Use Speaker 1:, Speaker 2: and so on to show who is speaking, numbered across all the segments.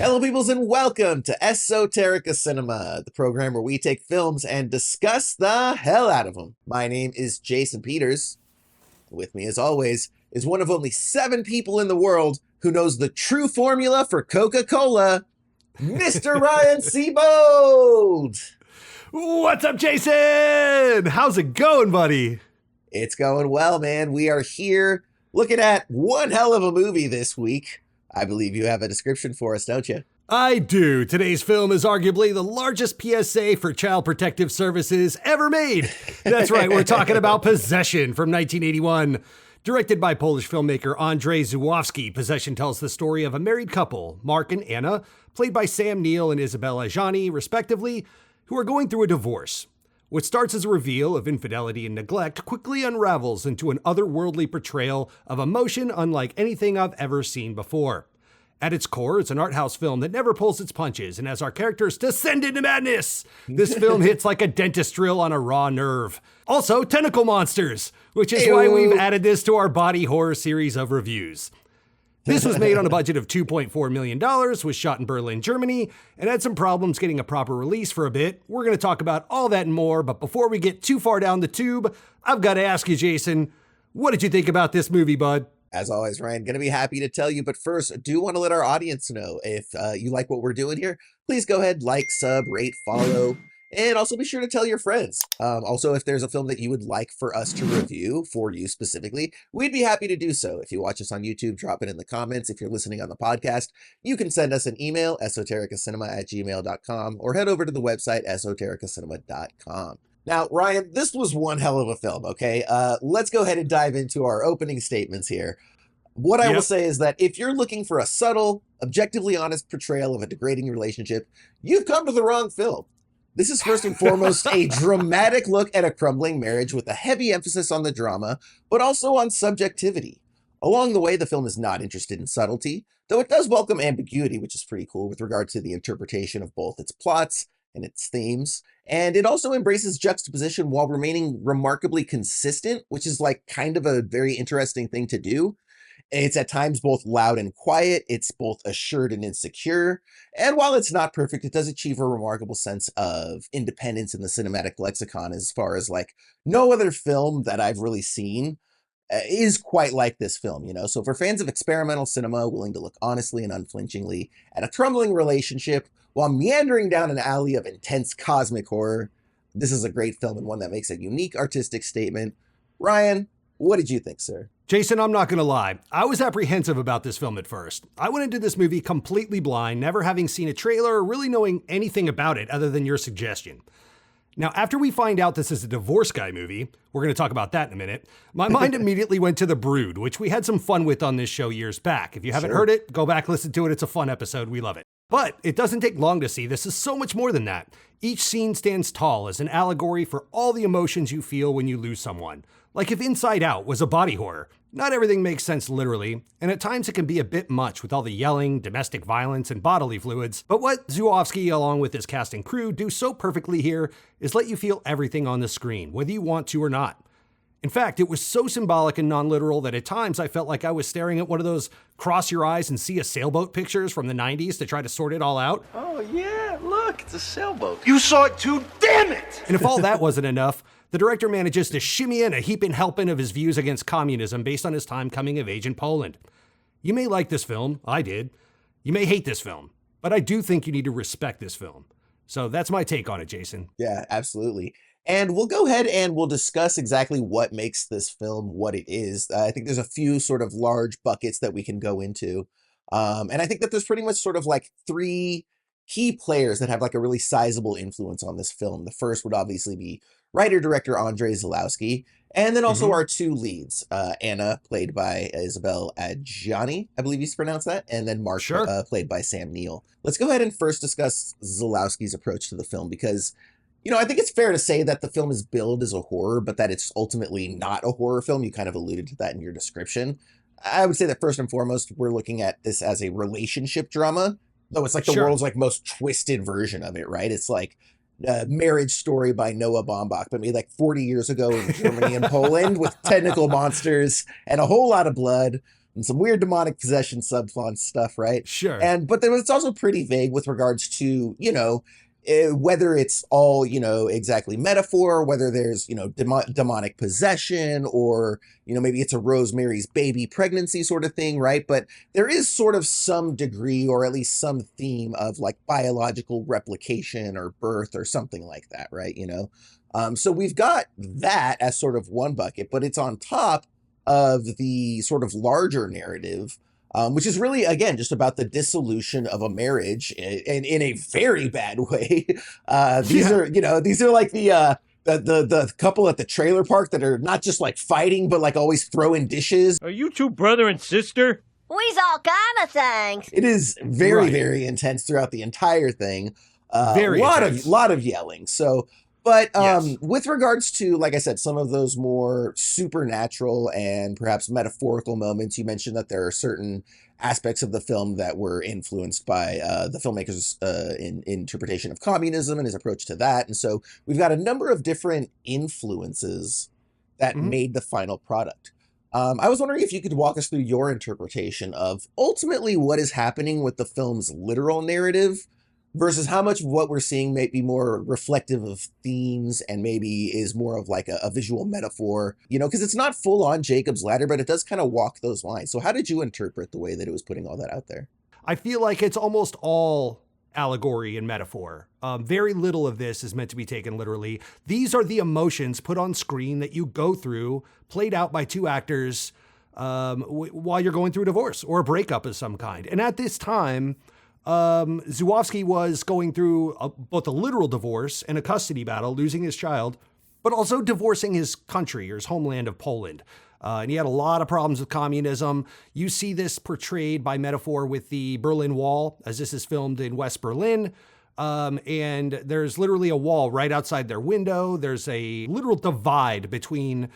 Speaker 1: Hello, peoples, and welcome to Esoterica Cinema, the program where we take films and discuss the hell out of them. My name is Jason Peters. With me, as always, is one of only 7 people in the world who knows the true formula for Coca-Cola, Mr. Ryan Seabold.
Speaker 2: What's up, Jason? How's it going, buddy?
Speaker 1: It's going well, man. We are here looking at one hell of a movie this week. I believe you have a description for us, don't you?
Speaker 2: I do. Today's film is arguably the largest PSA for Child Protective Services ever made. That's right, we're talking about Possession from 1981. Directed by Polish filmmaker Andrej Zulawsky, Possession tells the story of a married couple, Mark and Anna, played by Sam Neill and Isabelle Adjani, respectively, who are going through a divorce. What starts as a reveal of infidelity and neglect quickly unravels into an otherworldly portrayal of emotion unlike anything I've ever seen before. At its core, it's an art house film that never pulls its punches, and as our characters descend into madness, this film hits like a dentist drill on a raw nerve. Also, tentacle monsters, which is why we've added this to our body horror series of reviews. This was made on a budget of $2.4 million, was shot in Berlin, Germany, and had some problems getting a proper release for a bit. We're going to talk about all that and more, but before we get too far down the tube, I've got to ask you, Jason, what did you think about this movie, bud?
Speaker 1: As always, Ryan, going to be happy to tell you, but first, I do want to let our audience know if you like what we're doing here, please go ahead, like, sub, rate, follow, and also be sure to tell your friends. Also, if there's a film that you would like for us to review for you specifically, we'd be happy to do so. If you watch us on YouTube, drop it in the comments. If you're listening on the podcast, you can send us an email, esotericacinema@gmail.com, or head over to the website, esotericacinema.com. Now, Ryan, this was one hell of a film, okay? Let's go ahead and dive into our opening statements here. What I will say is that if you're looking for a subtle, objectively honest portrayal of a degrading relationship, you've come to the wrong film. This is first and foremost a dramatic look at a crumbling marriage with a heavy emphasis on the drama, but also on subjectivity. Along the way, the film is not interested in subtlety, though it does welcome ambiguity, which is pretty cool with regard to the interpretation of both its plots and its themes. And it also embraces juxtaposition while remaining remarkably consistent, which is like kind of a very interesting thing to do. It's at times both loud and quiet. It's both assured and insecure. And while it's not perfect, it does achieve a remarkable sense of independence in the cinematic lexicon, as far as like no other film that I've really seen is quite like this film, you know? So for fans of experimental cinema willing to look honestly and unflinchingly at a crumbling relationship while meandering down an alley of intense cosmic horror, this is a great film and one that makes a unique artistic statement. Ryan, what did you think, sir?
Speaker 2: Jason, I'm not going to lie. I was apprehensive about this film at first. I went into this movie completely blind, never having seen a trailer or really knowing anything about it other than your suggestion. Now, after we find out this is a divorce guy movie, we're going to talk about that in a minute, my mind immediately went to The Brood, which we had some fun with on this show years back. If you haven't heard it, go back, listen to it. It's a fun episode. We love it. But it doesn't take long to see this is so much more than that. Each scene stands tall as an allegory for all the emotions you feel when you lose someone. Like if Inside Out was a body horror. Not everything makes sense literally, and at times it can be a bit much with all the yelling, domestic violence, and bodily fluids. But what Zulawsky, along with his cast and crew, do so perfectly here is let you feel everything on the screen, whether you want to or not. In fact, it was so symbolic and non-literal that at times I felt like I was staring at one of those cross your eyes and see a sailboat pictures from the 90s to try to sort it all out.
Speaker 3: Oh yeah, look, it's a sailboat. You saw it too, damn it!
Speaker 2: And if all that wasn't enough, the director manages to shimmy in a heaping helping of his views against communism based on his time coming of age in Poland. You may like this film, I did. You may hate this film, but I do think you need to respect this film. So that's my take on it, Jason.
Speaker 1: Yeah, absolutely. And we'll go ahead and we'll discuss exactly what makes this film what it is. I think there's a few sort of large buckets that we can go into. And I think that there's pretty much sort of like 3 key players that have like a really sizable influence on this film. The first would obviously be writer-director Andrej Zulawsky, and then also our 2 leads, Anna, played by Isabelle Adjani, I believe you pronounce that, and then Mark, played by Sam Neill. Let's go ahead and first discuss Zulawsky's approach to the film, because, you know, I think it's fair to say that the film is billed as a horror, but that it's ultimately not a horror film. You kind of alluded to that in your description. I would say that first and foremost, we're looking at this as a relationship drama, though it's like the world's like most twisted version of it, right? It's like Marriage Story by Noah Baumbach, but made like 40 years ago in Germany and Poland with tentacle monsters and a whole lot of blood. and some weird demonic possession subplot stuff, right?
Speaker 2: Sure.
Speaker 1: But then it's also pretty vague with regards to, whether it's all, exactly metaphor, whether there's, demonic possession, or, maybe it's a Rosemary's Baby pregnancy sort of thing, right? But there is sort of some degree, or at least some theme of like biological replication or birth or something like that, right? So we've got that as sort of one bucket, but it's on top of the sort of larger narrative, which is really, again, just about the dissolution of a marriage and in a very bad way. These are like the couple at the trailer park that are not just like fighting, but like always throwing dishes.
Speaker 4: Are you two brother and sister?
Speaker 5: We's all kind of things.
Speaker 1: It is very, very intense throughout the entire thing.
Speaker 2: Very intense.
Speaker 1: lot of yelling. So, but
Speaker 2: Yes.
Speaker 1: with regards to, like I said, some of those more supernatural and perhaps metaphorical moments, you mentioned that there are certain aspects of the film that were influenced by the filmmaker's interpretation of communism and his approach to that. And so we've got a number of different influences that made the final product. I was wondering if you could walk us through your interpretation of ultimately what is happening with the film's literal narrative versus how much of what we're seeing may be more reflective of themes and maybe is more of like a visual metaphor, because it's not full on Jacob's Ladder, but it does kind of walk those lines. So how did you interpret the way that it was putting all that out there?
Speaker 2: I feel like it's almost all allegory and metaphor. Very little of this is meant to be taken literally. These are the emotions put on screen that you go through, played out by two actors while you're going through a divorce or a breakup of some kind. And at this time, Zulawsky was going through both a literal divorce and a custody battle, losing his child, but also divorcing his country or his homeland of Poland. And he had a lot of problems with communism. You see this portrayed by metaphor with the Berlin Wall, as this is filmed in West Berlin. And there's literally a wall right outside their window. There's a literal divide between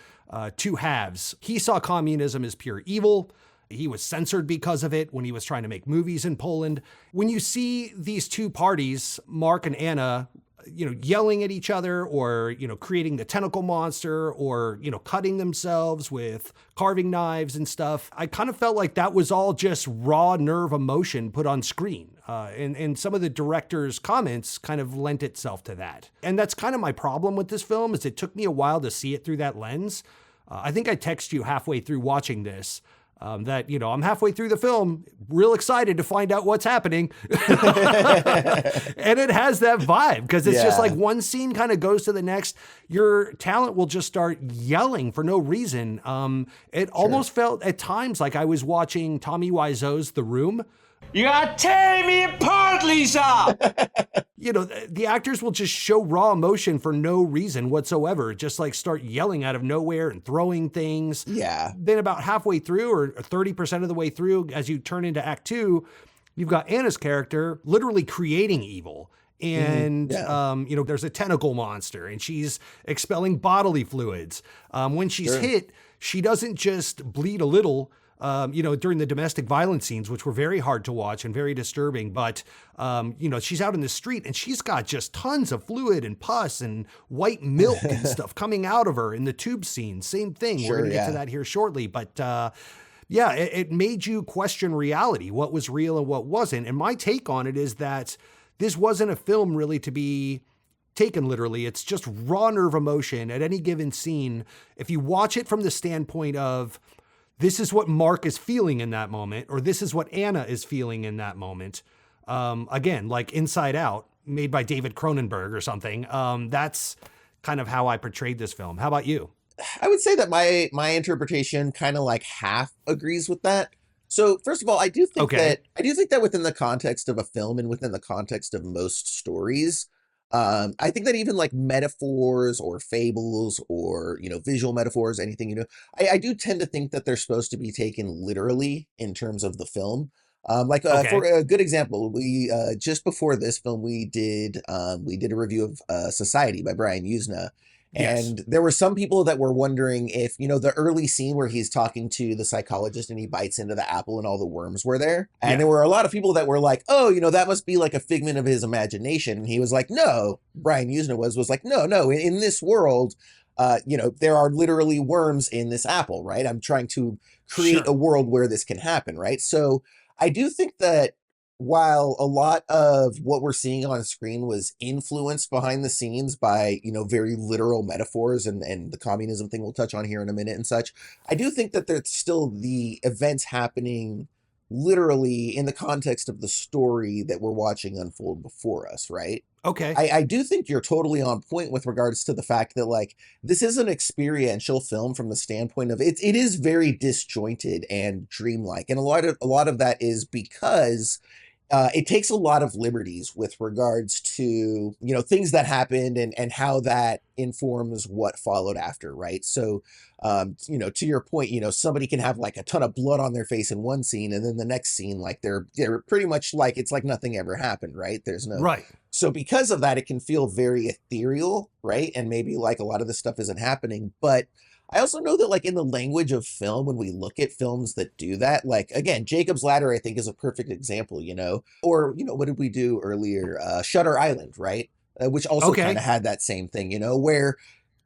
Speaker 2: two halves. He saw communism as pure evil. He was censored because of it when he was trying to make movies in Poland. When you see these two parties, Mark and Anna, yelling at each other or, creating the tentacle monster or, cutting themselves with carving knives and stuff, I kind of felt like that was all just raw nerve emotion put on screen. And some of the director's comments kind of lent itself to that. And that's kind of my problem with this film is it took me a while to see it through that lens. I think I texted you halfway through watching this. That, I'm halfway through the film, real excited to find out what's happening. And it has that vibe because it's just like one scene kind of goes to the next. Your talent will just start yelling for no reason. It almost felt at times like I was watching Tommy Wiseau's The Room.
Speaker 4: You are tearing me apart, Lisa!
Speaker 2: The actors will just show raw emotion for no reason whatsoever, just like start yelling out of nowhere and throwing things.
Speaker 1: Yeah.
Speaker 2: Then about halfway through or 30% of the way through, as you turn into Act 2, you've got Anna's character literally creating evil. And, there's a tentacle monster and she's expelling bodily fluids. When she's hit, she doesn't just bleed a little, during the domestic violence scenes, which were very hard to watch and very disturbing. But, she's out in the street and she's got just tons of fluid and pus and white milk and stuff coming out of her in the tube scene. Same thing. We're going to get to that here shortly. But, it made you question reality, what was real and what wasn't. And my take on it is that this wasn't a film really to be taken literally. It's just raw nerve emotion at any given scene. If you watch it from the standpoint of, this is what Mark is feeling in that moment, or this is what Anna is feeling in that moment. Again, like Inside Out, made by David Cronenberg or something. That's kind of how I portrayed this film. How about you?
Speaker 1: I would say that my interpretation kind of like half agrees with that. So first of all, I do think that within the context of a film and within the context of most stories, I think that even like metaphors or fables or, visual metaphors, anything, I do tend to think that they're supposed to be taken literally in terms of the film. For a good example, we just before this film, we did a review of Society by Brian Usna. And there were some people that were wondering if, the early scene where he's talking to the psychologist and he bites into the apple and all the worms were there. And there were a lot of people that were like, oh, that must be like a figment of his imagination. And he was like, no, Brian Usna was like, no, in this world, there are literally worms in this apple, right? I'm trying to create a world where this can happen, right? So I do think that while a lot of what we're seeing on screen was influenced behind the scenes by, very literal metaphors and the communism thing we'll touch on here in a minute and such, I do think that there's still the events happening literally in the context of the story that we're watching unfold before us, right?
Speaker 2: Okay.
Speaker 1: I do think you're totally on point with regards to the fact that like this is an experiential film from the standpoint of it is very disjointed and dreamlike. And a lot of that is because it takes a lot of liberties with regards to, things that happened and how that informs what followed after, right? So, to your point, somebody can have like a ton of blood on their face in one scene, and then the next scene, like they're pretty much like it's like nothing ever happened, right? There's no
Speaker 2: Right.
Speaker 1: So because of that, it can feel very ethereal, right? And maybe like a lot of this stuff isn't happening, but I also know that like in the language of film, when we look at films that do that, like again, Jacob's Ladder, I think is a perfect example, or, what did we do earlier? Shutter Island, right? Which also kind of had that same thing, where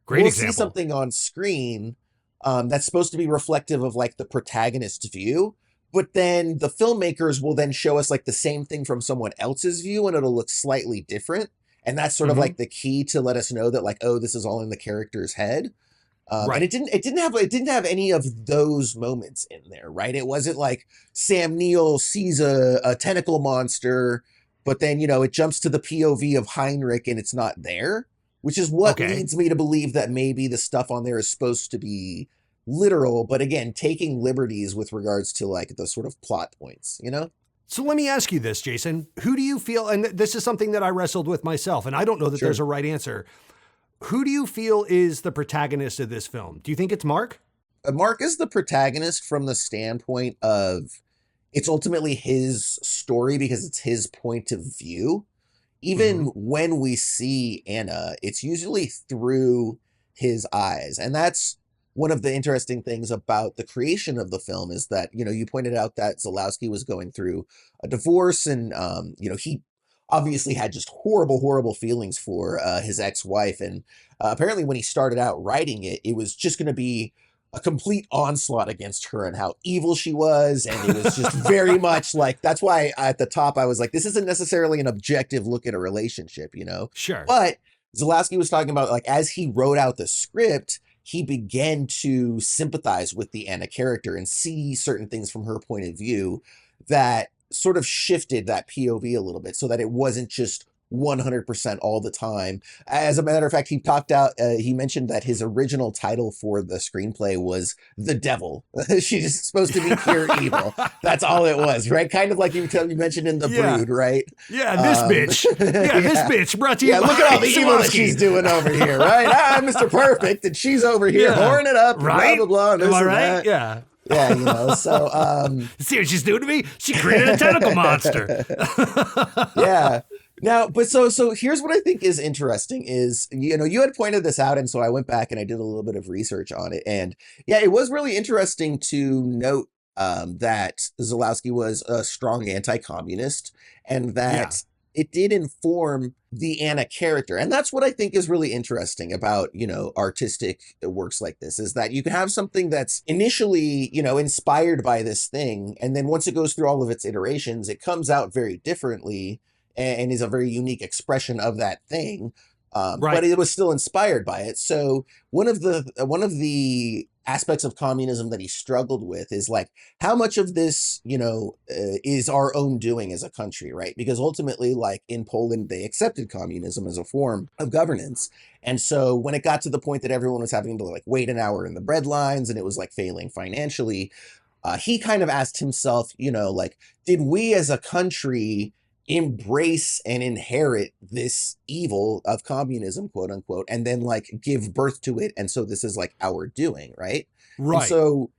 Speaker 2: Great
Speaker 1: we'll
Speaker 2: example.
Speaker 1: see something on screen that's supposed to be reflective of like the protagonist's view, but then the filmmakers will then show us like the same thing from someone else's view and it'll look slightly different. And that's sort of like the key to let us know that like, oh, this is all in the character's head. And it didn't have any of those moments in there, right? It wasn't like Sam Neill sees a tentacle monster, but then, it jumps to the POV of Heinrich and it's not there, which is what leads me to believe that maybe the stuff on there is supposed to be literal, but again, taking liberties with regards to like the sort of plot points,
Speaker 2: So let me ask you this, Jason. Who do you feel, and this is something that I wrestled with myself, and I don't know that there's a right answer. Who do you feel is the protagonist of this film? Do you think it's Mark?
Speaker 1: Mark is the protagonist from the standpoint of it's ultimately his story because it's his point of view. Even when we see Anna, it's usually through his eyes. And that's one of the interesting things about the creation of the film is that, you pointed out that Zulawsky was going through a divorce and, he obviously had just horrible, horrible feelings for his ex-wife. And apparently when he started out writing it, it was just going to be a complete onslaught against her and how evil she was. And it was just very much like, that's why at the top I was like, this isn't necessarily an objective look at a relationship,
Speaker 2: Sure.
Speaker 1: But Zulawsky was talking about like, as he wrote out the script, he began to sympathize with the Anna character and see certain things from her point of view that sort of shifted that POV a little bit so that it wasn't just 100% all the time. As a matter of fact, he mentioned that his original title for the screenplay was The Devil. She's supposed to be pure evil. That's all it was, right? Kind of like you mentioned in The Brood, right?
Speaker 2: Yeah, this bitch. This bitch brought to you by
Speaker 1: look at all the evil that
Speaker 2: Zulawsky.
Speaker 1: she's doing over here, right? Mr. Perfect, and she's over here whoring it up,
Speaker 2: right?
Speaker 1: Blah, blah, blah.
Speaker 2: Am I right?
Speaker 1: That.
Speaker 2: Yeah.
Speaker 1: Yeah, so...
Speaker 2: See what she's doing to me? She created a tentacle monster.
Speaker 1: Yeah. Now, but so here's what I think is interesting is, you had pointed this out. And so I went back and I did a little bit of research on it. And yeah, it was really interesting to note that Zulawsky was a strong anti-communist and that it did inform the Anna character. And that's what I think is really interesting about, artistic works like this is that you can have something that's initially, inspired by this thing. And then once it goes through all of its iterations, it comes out very differently and is a very unique expression of that thing. But it was still inspired by it. So one of the aspects of communism that he struggled with is like, how much of this, is our own doing as a country, right? Because ultimately, like in Poland, they accepted communism as a form of governance. And so when it got to the point that everyone was having to like wait an hour in the bread lines and it was like failing financially, he kind of asked himself, like, did we as a country embrace and inherit this evil of communism, quote unquote, and then like give birth to it? And so this is like our doing, right?
Speaker 2: Right.
Speaker 1: And so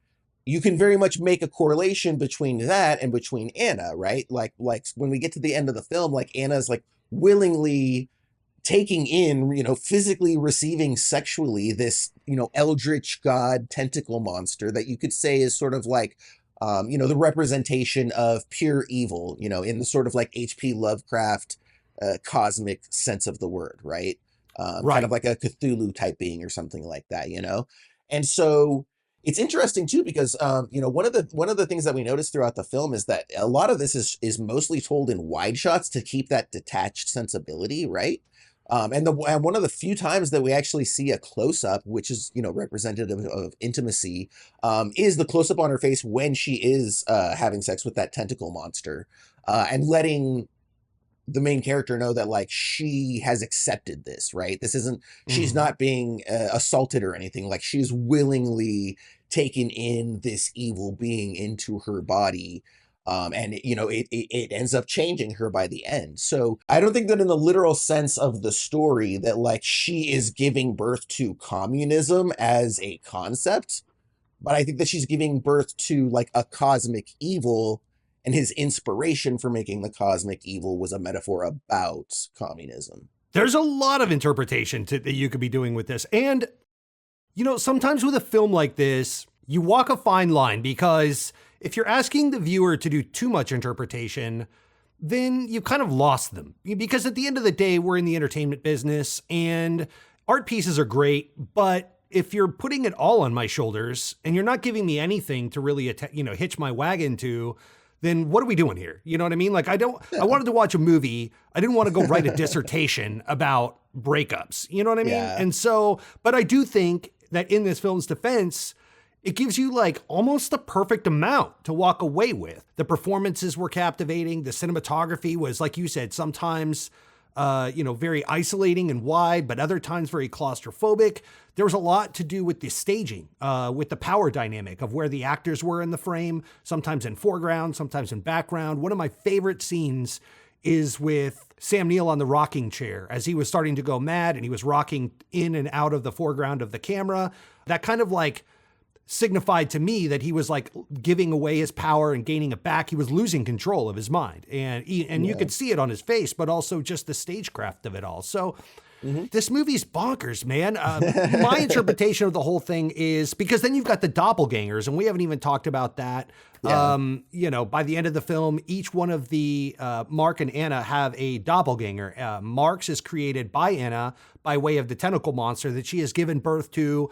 Speaker 1: you can very much make a correlation between that and between Anna, right? Like when we get to the end of the film, like Anna's like willingly taking in, physically receiving sexually this, eldritch god tentacle monster that you could say is sort of like, the representation of pure evil, in the sort of like H.P. Lovecraft cosmic sense of the word, right?
Speaker 2: Right.
Speaker 1: kind of like a Cthulhu type being or something like that, you know? And so it's interesting too, because you know, one of the things that we notice throughout the film is that a lot of this is mostly told in wide shots to keep that detached sensibility, right? And one of the few times that we actually see a close up, which is, you know, representative of intimacy, is the close up on her face when she is having sex with that tentacle monster, and letting the main character know that like she has accepted this, right? This isn't, she's
Speaker 2: Mhm.
Speaker 1: not being assaulted or anything. Like she's willingly taken in this evil being into her body. And you know, it ends up changing her by the end. So I don't think that in the literal sense of the story that like she is giving birth to communism as a concept, but I think that she's giving birth to like a cosmic evil, and his inspiration for making the cosmic evil was a metaphor about communism.
Speaker 2: There's a lot of interpretation that you could be doing with this. And, you know, sometimes with a film like this, you walk a fine line, because if you're asking the viewer to do too much interpretation, then you kind of lost them. Because at the end of the day, we're in the entertainment business, and art pieces are great, but if you're putting it all on my shoulders and you're not giving me anything to really, hitch my wagon to, then what are we doing here? You know what I mean? Like, I wanted to watch a movie. I didn't want to go write a dissertation about breakups. You know what I mean?
Speaker 1: Yeah.
Speaker 2: And so, but I do think that in this film's defense, it gives you like almost the perfect amount to walk away with. The performances were captivating. The cinematography was, like you said, sometimes, very isolating and wide, but other times very claustrophobic. There was a lot to do with the staging, with the power dynamic of where the actors were in the frame, sometimes in foreground, sometimes in background. One of my favorite scenes is with Sam Neill on the rocking chair as he was starting to go mad and he was rocking in and out of the foreground of the camera. That kind of like signified to me that he was like giving away his power and gaining it back. He was losing control of his mind, and you could see it on his face, but also just the stagecraft of it all. So this movie's bonkers, man. My interpretation of the whole thing is, because then you've got the doppelgangers, and we haven't even talked about that.
Speaker 1: Yeah.
Speaker 2: By the end of the film, each one of the Mark and Anna have a doppelganger. Mark's is created by Anna by way of the tentacle monster that she has given birth to,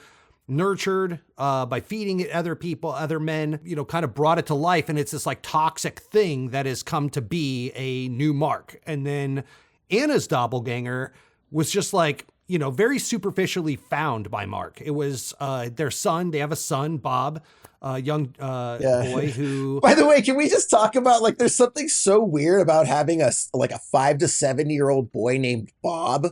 Speaker 2: nurtured by feeding it other people, other men, kind of brought it to life. And it's this like toxic thing that has come to be a new Mark. And then Anna's doppelganger was just like, very superficially found by Mark. It was their son. They have a son, Bob, a young boy who...
Speaker 1: By the way, can we just talk about, like, there's something so weird about having a 5 to 7 year old boy named Bob.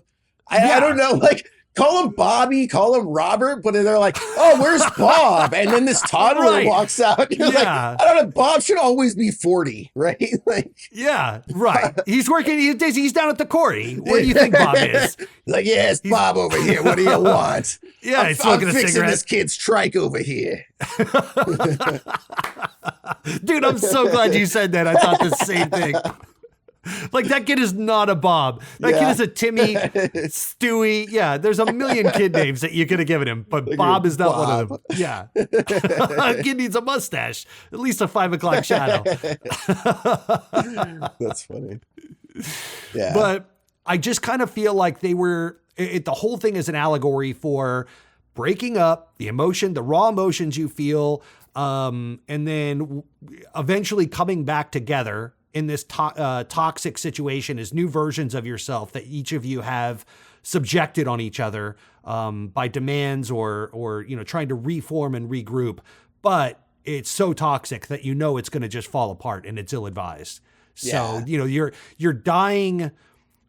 Speaker 1: I don't know, like, call him Bobby, call him Robert, but they're like, oh, where's Bob? And then this toddler walks out. You're like, I don't know, Bob should always be 40, right? Like,
Speaker 2: yeah, right. He's working, he's down at the quarry. Where do you think Bob is?
Speaker 1: Like, yeah, it's Bob over here. What do you want?
Speaker 2: Yeah,
Speaker 1: I'm fixing this kid's trike over here.
Speaker 2: Dude, I'm so glad you said that. I thought the same thing. Like, that kid is not a Bob. That kid is a Timmy, Stewie. Yeah, there's a million kid names that you could have given him, but like Bob is not one of them. Yeah. Kid needs a mustache, at least a 5 o'clock shadow.
Speaker 1: That's funny. Yeah.
Speaker 2: But I just kind of feel like the whole thing is an allegory for breaking up, the emotion, the raw emotions you feel, and then eventually coming back together in this toxic situation as new versions of yourself that each of you have subjected on each other by demands or trying to reform and regroup. But it's so toxic that it's going to just fall apart, and it's ill-advised. So, you're dying,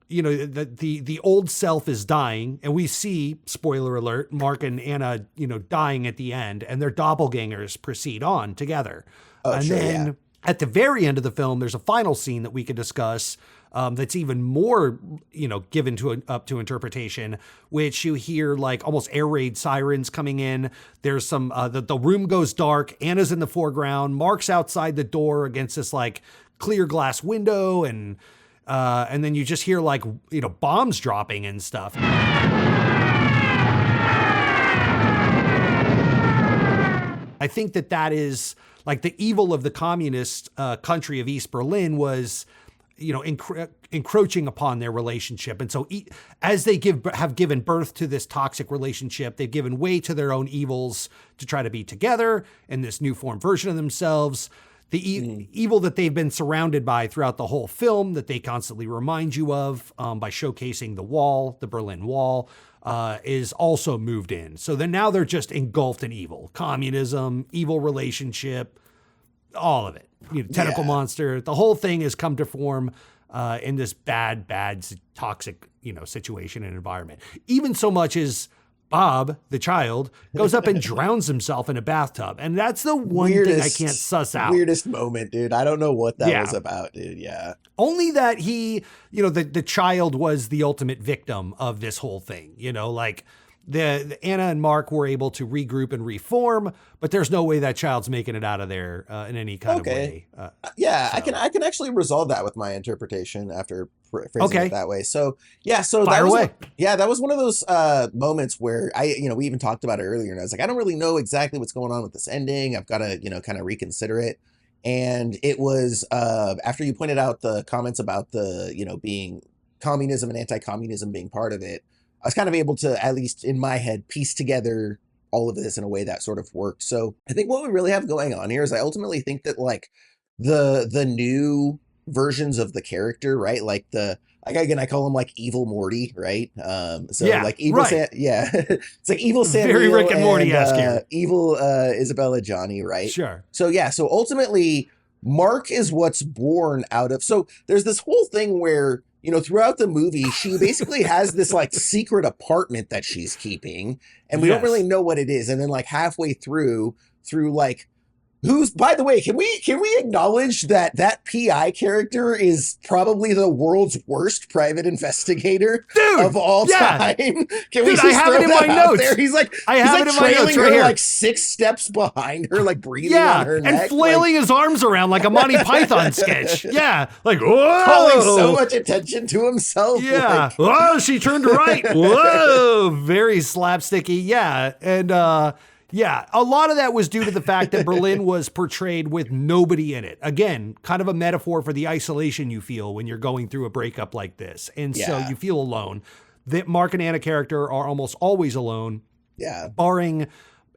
Speaker 2: the old self is dying, and we see, spoiler alert, Mark and Anna, dying at the end, and their doppelgangers proceed on together. At the very end of the film, there's a final scene that we could discuss that's even more, given up to interpretation, which you hear like almost air raid sirens coming in. There's some, the room goes dark. Anna's in the foreground. Mark's outside the door against this like clear glass window. And then you just hear like, bombs dropping and stuff. I think that is like the evil of the communist country of East Berlin was, encroaching upon their relationship. And so as they have given birth to this toxic relationship, they've given way to their own evils to try to be together in this new form version of themselves. The evil that they've been surrounded by throughout the whole film that they constantly remind you of by showcasing the Berlin Wall, is also moved in. So then now they're just engulfed in evil, communism, evil relationship, all of it. Tentacle monster. The whole thing has come to form in this bad, toxic, situation and environment. Even so much as Bob, the child, goes up and drowns himself in a bathtub. And that's the one thing I can't suss out.
Speaker 1: Weirdest moment, dude. I don't know what that was about, dude. Yeah.
Speaker 2: Only that he, the child was the ultimate victim of this whole thing. Like the Anna and Mark were able to regroup and reform, but there's no way that child's making it out of there in any kind of way.
Speaker 1: I can actually resolve that with my interpretation after phrasing it that way. So
Speaker 2: Fire away.
Speaker 1: That was one of those moments where we even talked about it earlier, and I was like, I don't really know exactly what's going on with this ending. I've got to kind of reconsider it. And it was after you pointed out the comments about the being communism and anti-communism being part of it, I was kind of able to, at least in my head, piece together all of this in a way that sort of worked. So I think what we really have going on here is I ultimately think that like the new versions of the character, right? Like I call him like Evil Morty, right? It's like Evil it's like Evil Samuel,
Speaker 2: very Rick and Morty-esque here.
Speaker 1: Evil Isabelle Adjani, right?
Speaker 2: Sure.
Speaker 1: So ultimately Mark is what's born out of. So there's this whole thing where throughout the movie, she basically has this like secret apartment that she's keeping, and we don't really know what it is. And then like halfway through like, by the way, can we acknowledge that PI character is probably the world's worst private investigator of all time? Can we just
Speaker 2: have it in my notes
Speaker 1: there? He's like, trailing her like 6 steps behind her, like breathing on her neck,
Speaker 2: and flailing his arms around like a Monty Python sketch. Yeah, like whoa,
Speaker 1: calling so much attention to himself.
Speaker 2: Yeah,
Speaker 1: like,
Speaker 2: she turned right. Whoa, very slapsticky. Yeah, and yeah, a lot of that was due to the fact that Berlin was portrayed with nobody in it. Again, kind of a metaphor for the isolation you feel when you're going through a breakup like this. And so you feel alone. The Mark and Anna character are almost always alone.
Speaker 1: Yeah.
Speaker 2: Barring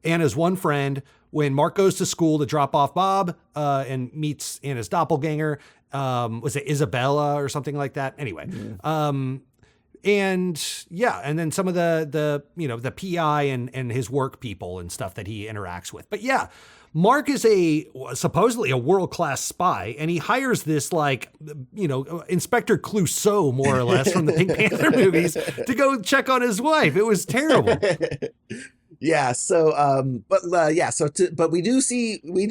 Speaker 2: Anna's one friend. When Mark goes to school to drop off Bob and meets Anna's doppelganger, was it Isabella or something like that? Anyway, and then some of the PI and his work people and stuff that he interacts with. But yeah, Mark is supposedly a world-class spy, and he hires this Inspector Clouseau, more or less, from the Pink Panther movies to go check on his wife. It was terrible.
Speaker 1: Yeah. So, but we do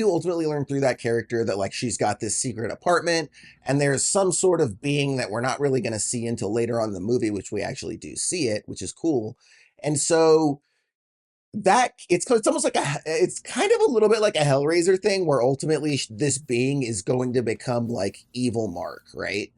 Speaker 1: ultimately learn through that character that like she's got this secret apartment, and there's some sort of being that we're not really going to see until later on in the movie, which we actually do see it, which is cool. And so that it's almost like it's kind of a little bit like a Hellraiser thing where ultimately this being is going to become like evil Mark, right?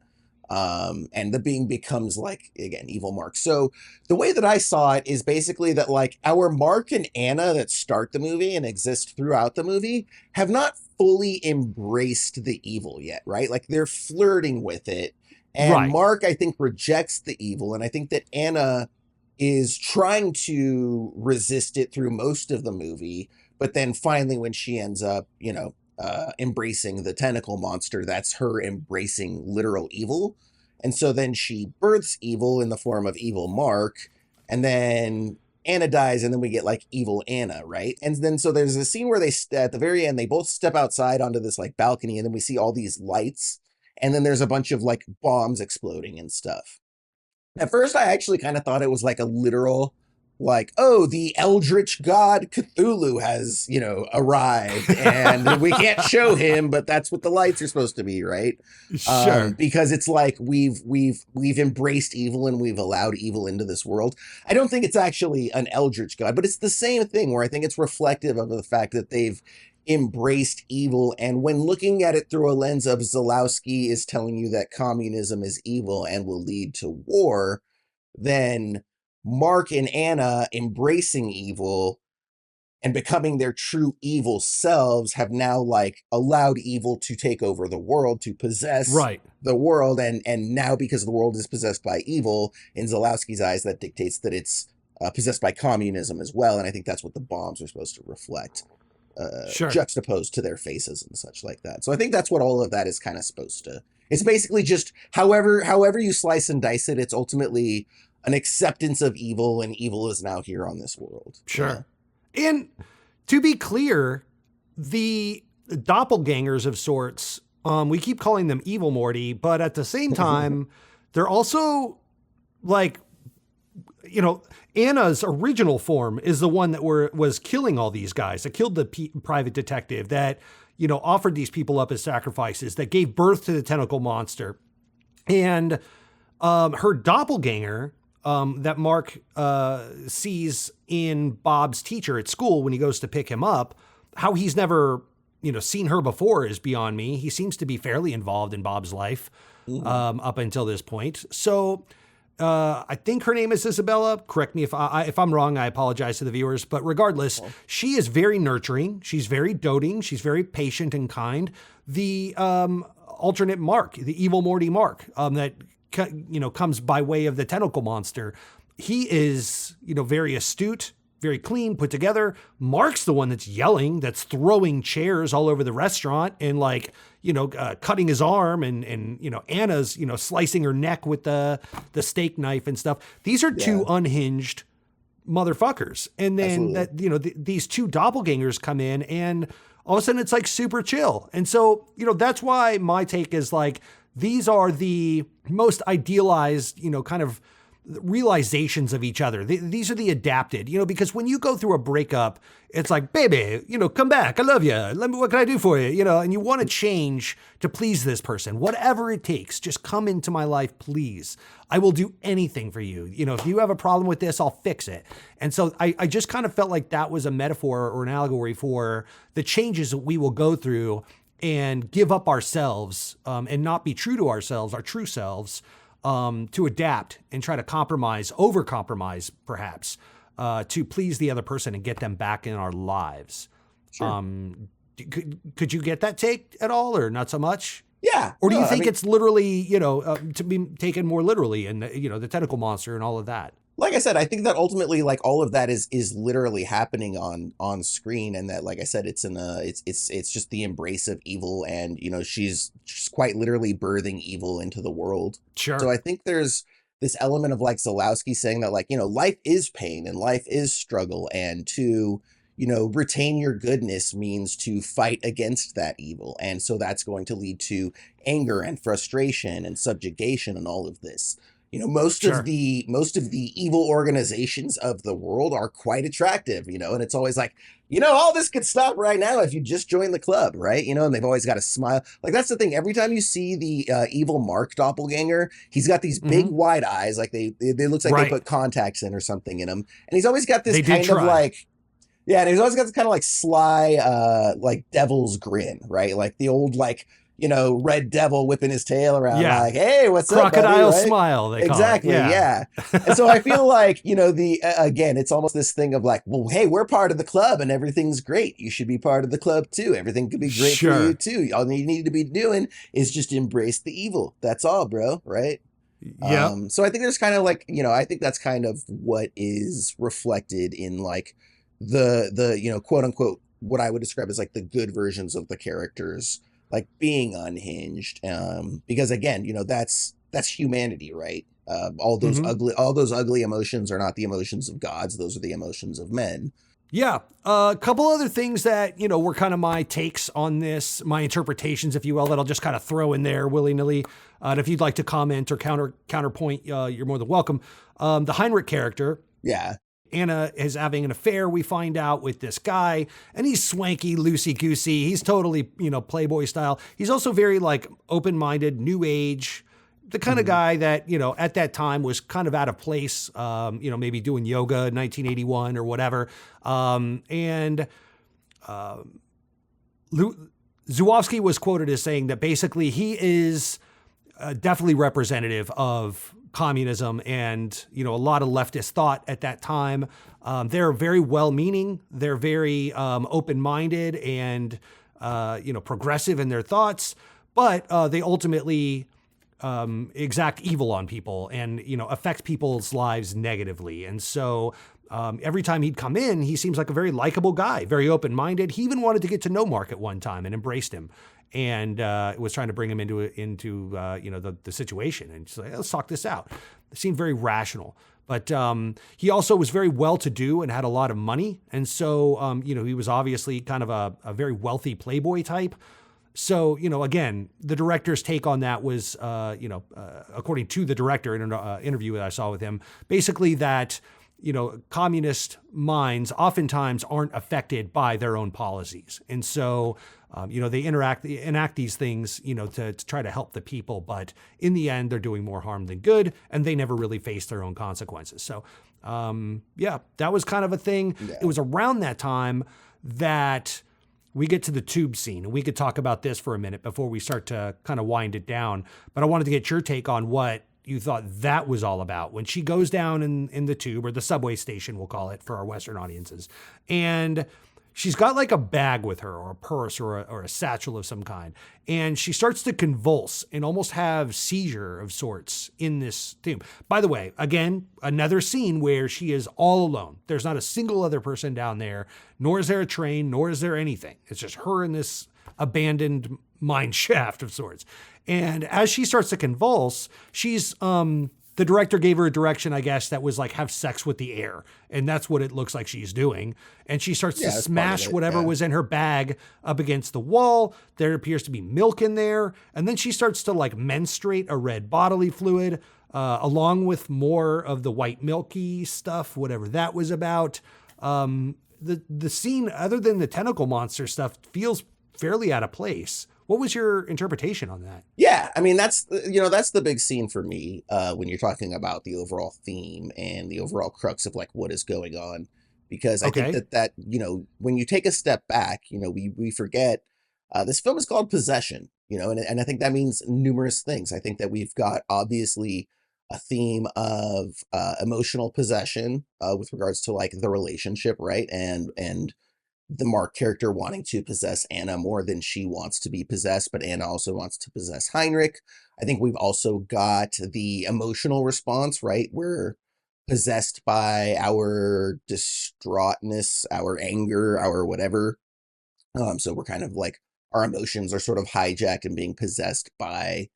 Speaker 1: And the being becomes like, again, evil Mark. So the way that I saw it is basically that like our Mark and Anna that start the movie and exist throughout the movie have not fully embraced the evil yet, right? Like they're flirting with it. And Mark, I think, rejects the evil. And I think that Anna is trying to resist it through most of the movie. But then finally, when she ends up, embracing the tentacle monster, that's her embracing literal evil. And so then she births evil in the form of evil Mark, and then Anna dies, and then we get like evil Anna, right? And then so there's a scene where at the very end, they both step outside onto this like balcony, and then we see all these lights, and then there's a bunch of like bombs exploding and stuff. At first, I actually kind of thought it was like a literal, like, oh, the eldritch god Cthulhu has, arrived, and we can't show him, but that's what the lights are supposed to be, right?
Speaker 2: Sure.
Speaker 1: Because it's like we've embraced evil and we've allowed evil into this world. I don't think it's actually an eldritch god, but it's the same thing where I think it's reflective of the fact that they've embraced evil. And when looking at it through a lens of Zulawsky is telling you that communism is evil and will lead to war, then Mark and Anna embracing evil and becoming their true evil selves have now like allowed evil to take over the world, to possess the world. And now because the world is possessed by evil, in Zulawsky's eyes, that dictates that it's possessed by communism as well. And I think that's what the bombs are supposed to reflect, juxtaposed to their faces and such like that. So I think that's what all of that is kind of supposed to. It's basically just however you slice and dice it, it's ultimately an acceptance of evil, and evil is now here on this world.
Speaker 2: Sure. And to be clear, the doppelgangers of sorts, we keep calling them evil, Morty, but at the same time, they're also like, you know, Anna's original form is the one that was killing all these guys, that killed the private detective, that, you know, offered these people up as sacrifices, that gave birth to the tentacle monster. And her doppelganger, that Mark sees in Bob's teacher at school when he goes to pick him up, how he's never, you know, seen her before is beyond me. He seems to be fairly involved in Bob's life up until this point. So I think her name is Isabella. Correct me if I'm wrong. I apologize to the viewers. But regardless, she is very nurturing. She's very doting. She's very patient and kind. The alternate Mark, the evil Morty Mark, that you know comes by way of the tentacle monster. He is, you know, very astute, very clean, put together. Mark's the one that's yelling, that's throwing chairs all over the restaurant, and like, you know, cutting his arm, and you know, Anna's, you know, slicing her neck with the steak knife and stuff. These are two unhinged motherfuckers. And then that, you know, these two doppelgangers come in, and all of a sudden it's like super chill. And so, you know, that's why my take is like, these are the most idealized, you know, kind of realizations of each other. These are the adapted, you know, because when you go through a breakup, it's like, baby, you know, come back. I love you. What can I do for you? You know, and you want to change to please this person, whatever it takes. Just come into my life, please. I will do anything for you. You know, if you have a problem with this, I'll fix it. And so I just kind of felt like that was a metaphor or an allegory for the changes that we will go through and give up ourselves and not be true to ourselves, our true selves, to adapt and try to over-compromise, perhaps, to please the other person and get them back in our lives.
Speaker 1: Sure.
Speaker 2: Could you get that take at all, or not so much?
Speaker 1: Yeah.
Speaker 2: Or do you think it's literally, you know, to be taken more literally, and, you know, the tentacle monster and all of that?
Speaker 1: Like I said, I think that ultimately, like, all of that is literally happening on screen, and that, like I said, it's just the embrace of evil, and, you know, she's quite literally birthing evil into the world.
Speaker 2: Sure.
Speaker 1: So I think there's this element of like Zulawsky saying that, like, you know, life is pain and life is struggle, and to, you know, retain your goodness means to fight against that evil, and so that's going to lead to anger and frustration and subjugation and all of this. You know, most of the evil organizations of the world are quite attractive, you know, and it's always like, you know, all this could stop right now if you just join the club, right? You know, and they've always got a smile. Like, that's the thing. Every time you see the evil Mark doppelganger, he's got these big wide eyes, like they looks like they put contacts in or something in him, and he's always got this kind of like, yeah, and he's always got this kind of like sly, like devil's grin, right? Like the old like, you know, red devil whipping his tail around, like, hey, what's up, buddy?
Speaker 2: Crocodile
Speaker 1: right?
Speaker 2: smile, they call
Speaker 1: exactly,
Speaker 2: it.
Speaker 1: yeah. And so I feel like, you know, again, it's almost this thing of like, well, hey, we're part of the club and everything's great. You should be part of the club too. Everything could be great for you too. All you need to be doing is just embrace the evil. That's all, bro, right?
Speaker 2: Yeah.
Speaker 1: So I think there's kind of like, you know, I think that's kind of what is reflected in like the you know, quote unquote, what I would describe as like the good versions of the characters, like being unhinged, because again, you know, that's humanity, right? All those ugly emotions are not the emotions of gods; those are the emotions of men.
Speaker 2: Yeah. A couple other things that, you know, were kind of my takes on this, my interpretations, if you will, that I'll just kind of throw in there willy-nilly. And if you'd like to comment or counterpoint, you're more than welcome. The Heinrich character.
Speaker 1: Yeah.
Speaker 2: Anna is having an affair, we find out, with this guy, and he's swanky, loosey-goosey. He's totally, you know, Playboy style. He's also very, like, open-minded, new age, the kind of guy that, you know, at that time was kind of out of place, you know, maybe doing yoga in 1981 or whatever. Zulawsky was quoted as saying that basically he is definitely representative of communism and, you know, a lot of leftist thought at that time. They're very well-meaning. They're very open-minded and, you know, progressive in their thoughts, but they ultimately exact evil on people and, you know, affect people's lives negatively. And so every time he'd come in, he seems like a very likable guy, very open-minded. He even wanted to get to know Mark at one time and embraced him, and was trying to bring him into you know, the situation. And just like, let's talk this out. It seemed very rational. But he also was very well-to-do and had a lot of money. And so, you know, he was obviously kind of a very wealthy playboy type. So, you know, again, the director's take on that was, you know, according to the director in an interview that I saw with him, basically that, you know, communist minds oftentimes aren't affected by their own policies. And so, you know, they enact these things, you know, to try to help the people. But in the end, they're doing more harm than good, and they never really face their own consequences. So, yeah, that was kind of a thing. Yeah. It was around that time that we get to the tube scene, and we could talk about this for a minute before we start to kind of wind it down. But I wanted to get your take on what you thought that was all about when she goes down in the tube, or the subway station, we'll call it for our Western audiences. And she's got like a bag with her, or a purse, or a satchel of some kind. And she starts to convulse and almost have seizure of sorts in this tube. By the way, again, another scene where she is all alone. There's not a single other person down there, nor is there a train, nor is there anything. It's just her in this abandoned mine shaft of sorts. And as she starts to convulse, she's, the director gave her a direction, I guess, that was like, have sex with the air. And that's what it looks like she's doing. And she starts to smash whatever was in her bag up against the wall. There appears to be milk in there. And then she starts to like menstruate a red bodily fluid, along with more of the white milky stuff, whatever that was about. The scene, other than the tentacle monster stuff, feels fairly out of place. What was your interpretation on that?
Speaker 1: Yeah, I mean, that's the big scene for me when you're talking about the overall theme and the overall crux of like what is going on, because I think that, you know, when you take a step back, you know, we forget this film is called Possession, you know, and I think that means numerous things. I think that we've got obviously a theme of emotional possession with regards to like the relationship, right? And the Mark character wanting to possess Anna more than she wants to be possessed, but Anna also wants to possess Heinrich. I think we've also got the emotional response, right? We're possessed by our distraughtness, our anger, our whatever. So we're kind of like, our emotions are sort of hijacked and being possessed by,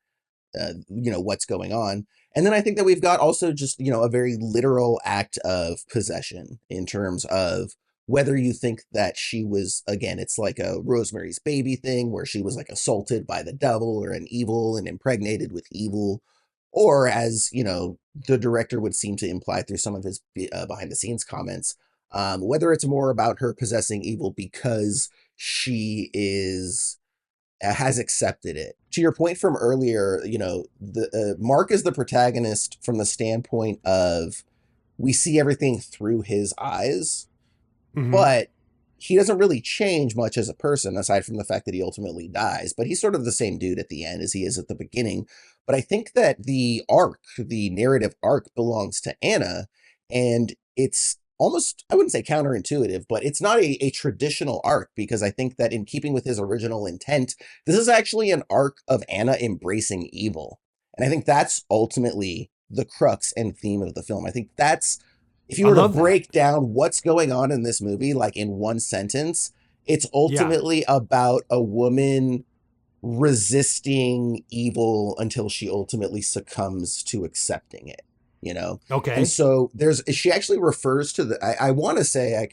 Speaker 1: you know, what's going on. And then I think that we've got also just, you know, a very literal act of possession in terms of whether you think that she was, again, it's like a Rosemary's Baby thing where she was like assaulted by the devil or an evil and impregnated with evil, or as, you know, the director would seem to imply through some of his behind the scenes comments, whether it's more about her possessing evil because she has accepted it. To your point from earlier, you know, the Mark is the protagonist from the standpoint of we see everything through his eyes. Mm-hmm. But he doesn't really change much as a person, aside from the fact that he ultimately dies. But he's sort of the same dude at the end as he is at the beginning. But I think that the narrative arc belongs to Anna. And it's almost, I wouldn't say counterintuitive, but it's not a traditional arc, because I think that in keeping with his original intent, this is actually an arc of Anna embracing evil. And I think that's ultimately the crux and theme of the film. I think that's, if you were to break down what's going on in this movie, like in one sentence, it's ultimately about a woman resisting evil until she ultimately succumbs to accepting it, you know?
Speaker 2: Okay.
Speaker 1: And so she actually refers to I want to say,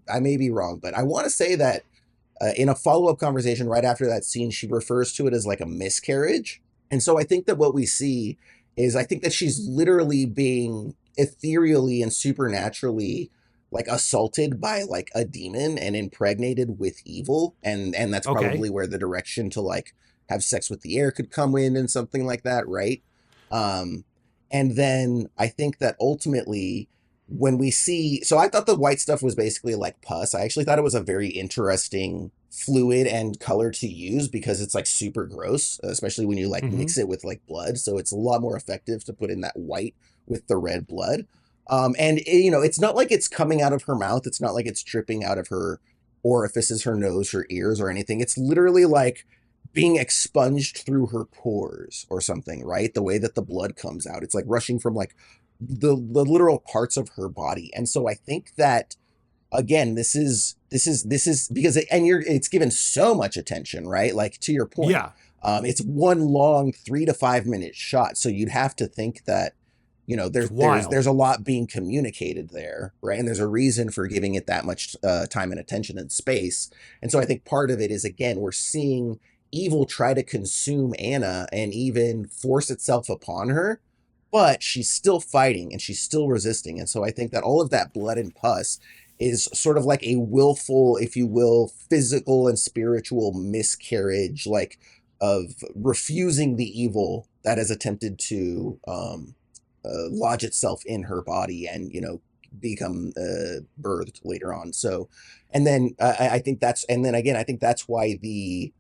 Speaker 1: I may be wrong, but I want to say that in a follow-up conversation right after that scene, she refers to it as like a miscarriage. And so I think that what we see is, I think that she's literally being ethereally and supernaturally like assaulted by like a demon and impregnated with evil, and that's probably where the direction to like have sex with the air could come in and something like that, right? And then I think that ultimately when we see, so I thought the white stuff was basically like pus. I actually thought it was a very interesting fluid and color to use because it's like super gross, especially when you like mix it with like blood. So it's a lot more effective to put in that white with the red blood. And you know, it's not like it's coming out of her mouth. It's not like it's dripping out of her orifices, her nose, her ears, or anything. It's literally like being expunged through her pores or something, right? The way that the blood comes out, it's like rushing from like the literal parts of her body. And so I think that, again, this is because it's given so much attention, right? Like, to your point, it's one long 3 to 5 minute shot. So you'd have to think that, you know, there's a lot being communicated there, right? And there's a reason for giving it that much time and attention and space. And so I think part of it is, again, we're seeing evil try to consume Anna and even force itself upon her, but she's still fighting and she's still resisting. And so I think that all of that blood and pus is sort of like a willful, if you will, physical and spiritual miscarriage, like of refusing the evil that has attempted to lodge itself in her body and, you know, become birthed later on. So, and then I think that's, and then again, I think that's why the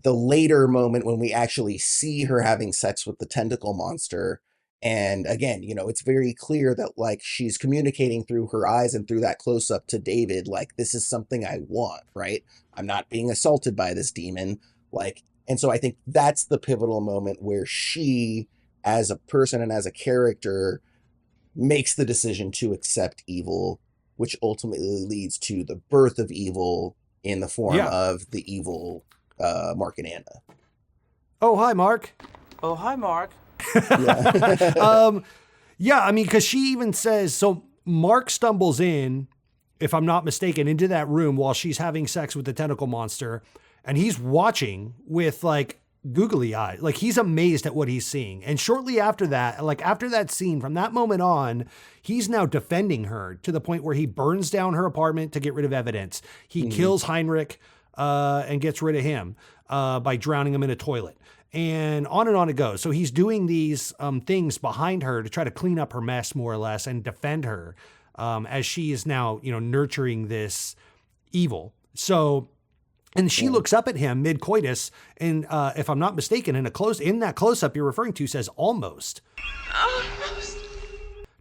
Speaker 1: later moment when we actually see her having sex with the tentacle monster, and again, you know, it's very clear that like she's communicating through her eyes and through that close up to David, like, this is something I want, right? I'm not being assaulted by this demon. Like, and so I think that's the pivotal moment where she, as a person and as a character, makes the decision to accept evil, which ultimately leads to the birth of evil in the form of the evil Mark and Anna.
Speaker 2: Oh, hi, Mark.
Speaker 6: Oh, hi, Mark.
Speaker 2: I mean, because she even says, so Mark stumbles in, if I'm not mistaken, into that room while she's having sex with the tentacle monster, and he's watching with like googly eyes, like he's amazed at what he's seeing. And shortly after that, like after that scene, from that moment on, he's now defending her to the point where he burns down her apartment to get rid of evidence. He kills Heinrich and gets rid of him by drowning him in a toilet. And on it goes. So he's doing these things behind her to try to clean up her mess, more or less, and defend her as she is now, you know, nurturing this evil. So, and she looks up at him mid-coitus, and if I'm not mistaken, in that close-up you're referring to, says almost. Almost.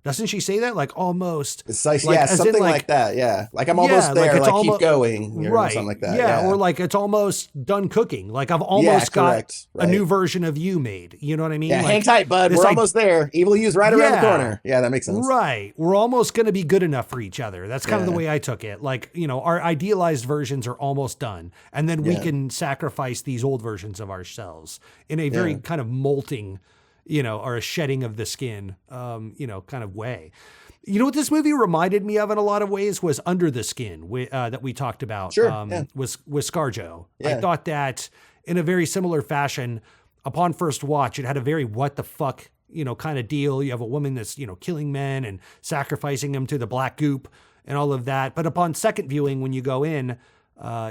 Speaker 2: Doesn't she say that? Like, almost.
Speaker 1: It's like, yeah, something like that. Yeah. Like, I'm almost there. Like, keep going. Right. Something like that.
Speaker 2: Yeah. Or like, it's almost done cooking. Like, I've almost got a new version of you made. You know what I mean?
Speaker 1: Yeah,
Speaker 2: like,
Speaker 1: hang tight, bud. We're almost there. Evil U's right around the corner. Yeah, that makes sense.
Speaker 2: Right. We're almost going to be good enough for each other. That's kind of the way I took it. Like, you know, our idealized versions are almost done. And then we can sacrifice these old versions of ourselves in a very kind of molting, you know, or a shedding of the skin, you know, kind of way. You know what this movie reminded me of in a lot of ways was Under the Skin that we talked about was ScarJo. I thought that in a very similar fashion, upon first watch, it had a very what the fuck, you know, kind of deal. You have a woman that's, you know, killing men and sacrificing them to the black goop and all of that. But upon second viewing, when you go in,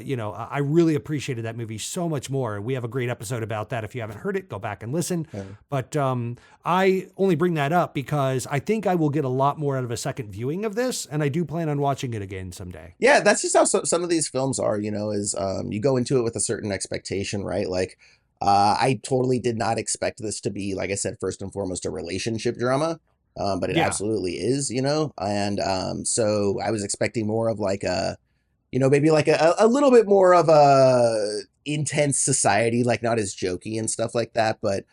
Speaker 2: you know, I really appreciated that movie so much more. We have a great episode about that. If you haven't heard it, go back and listen. Yeah. But I only bring that up because I think I will get a lot more out of a second viewing of this, and I do plan on watching it again someday.
Speaker 1: Yeah, that's just how some of these films are, you know, is you go into it with a certain expectation, right? Like, I totally did not expect this to be, like I said, first and foremost, a relationship drama. But it absolutely is, you know? And so I was expecting more of like a, you know, maybe like a little bit more of a intense society, like not as jokey and stuff like that. But,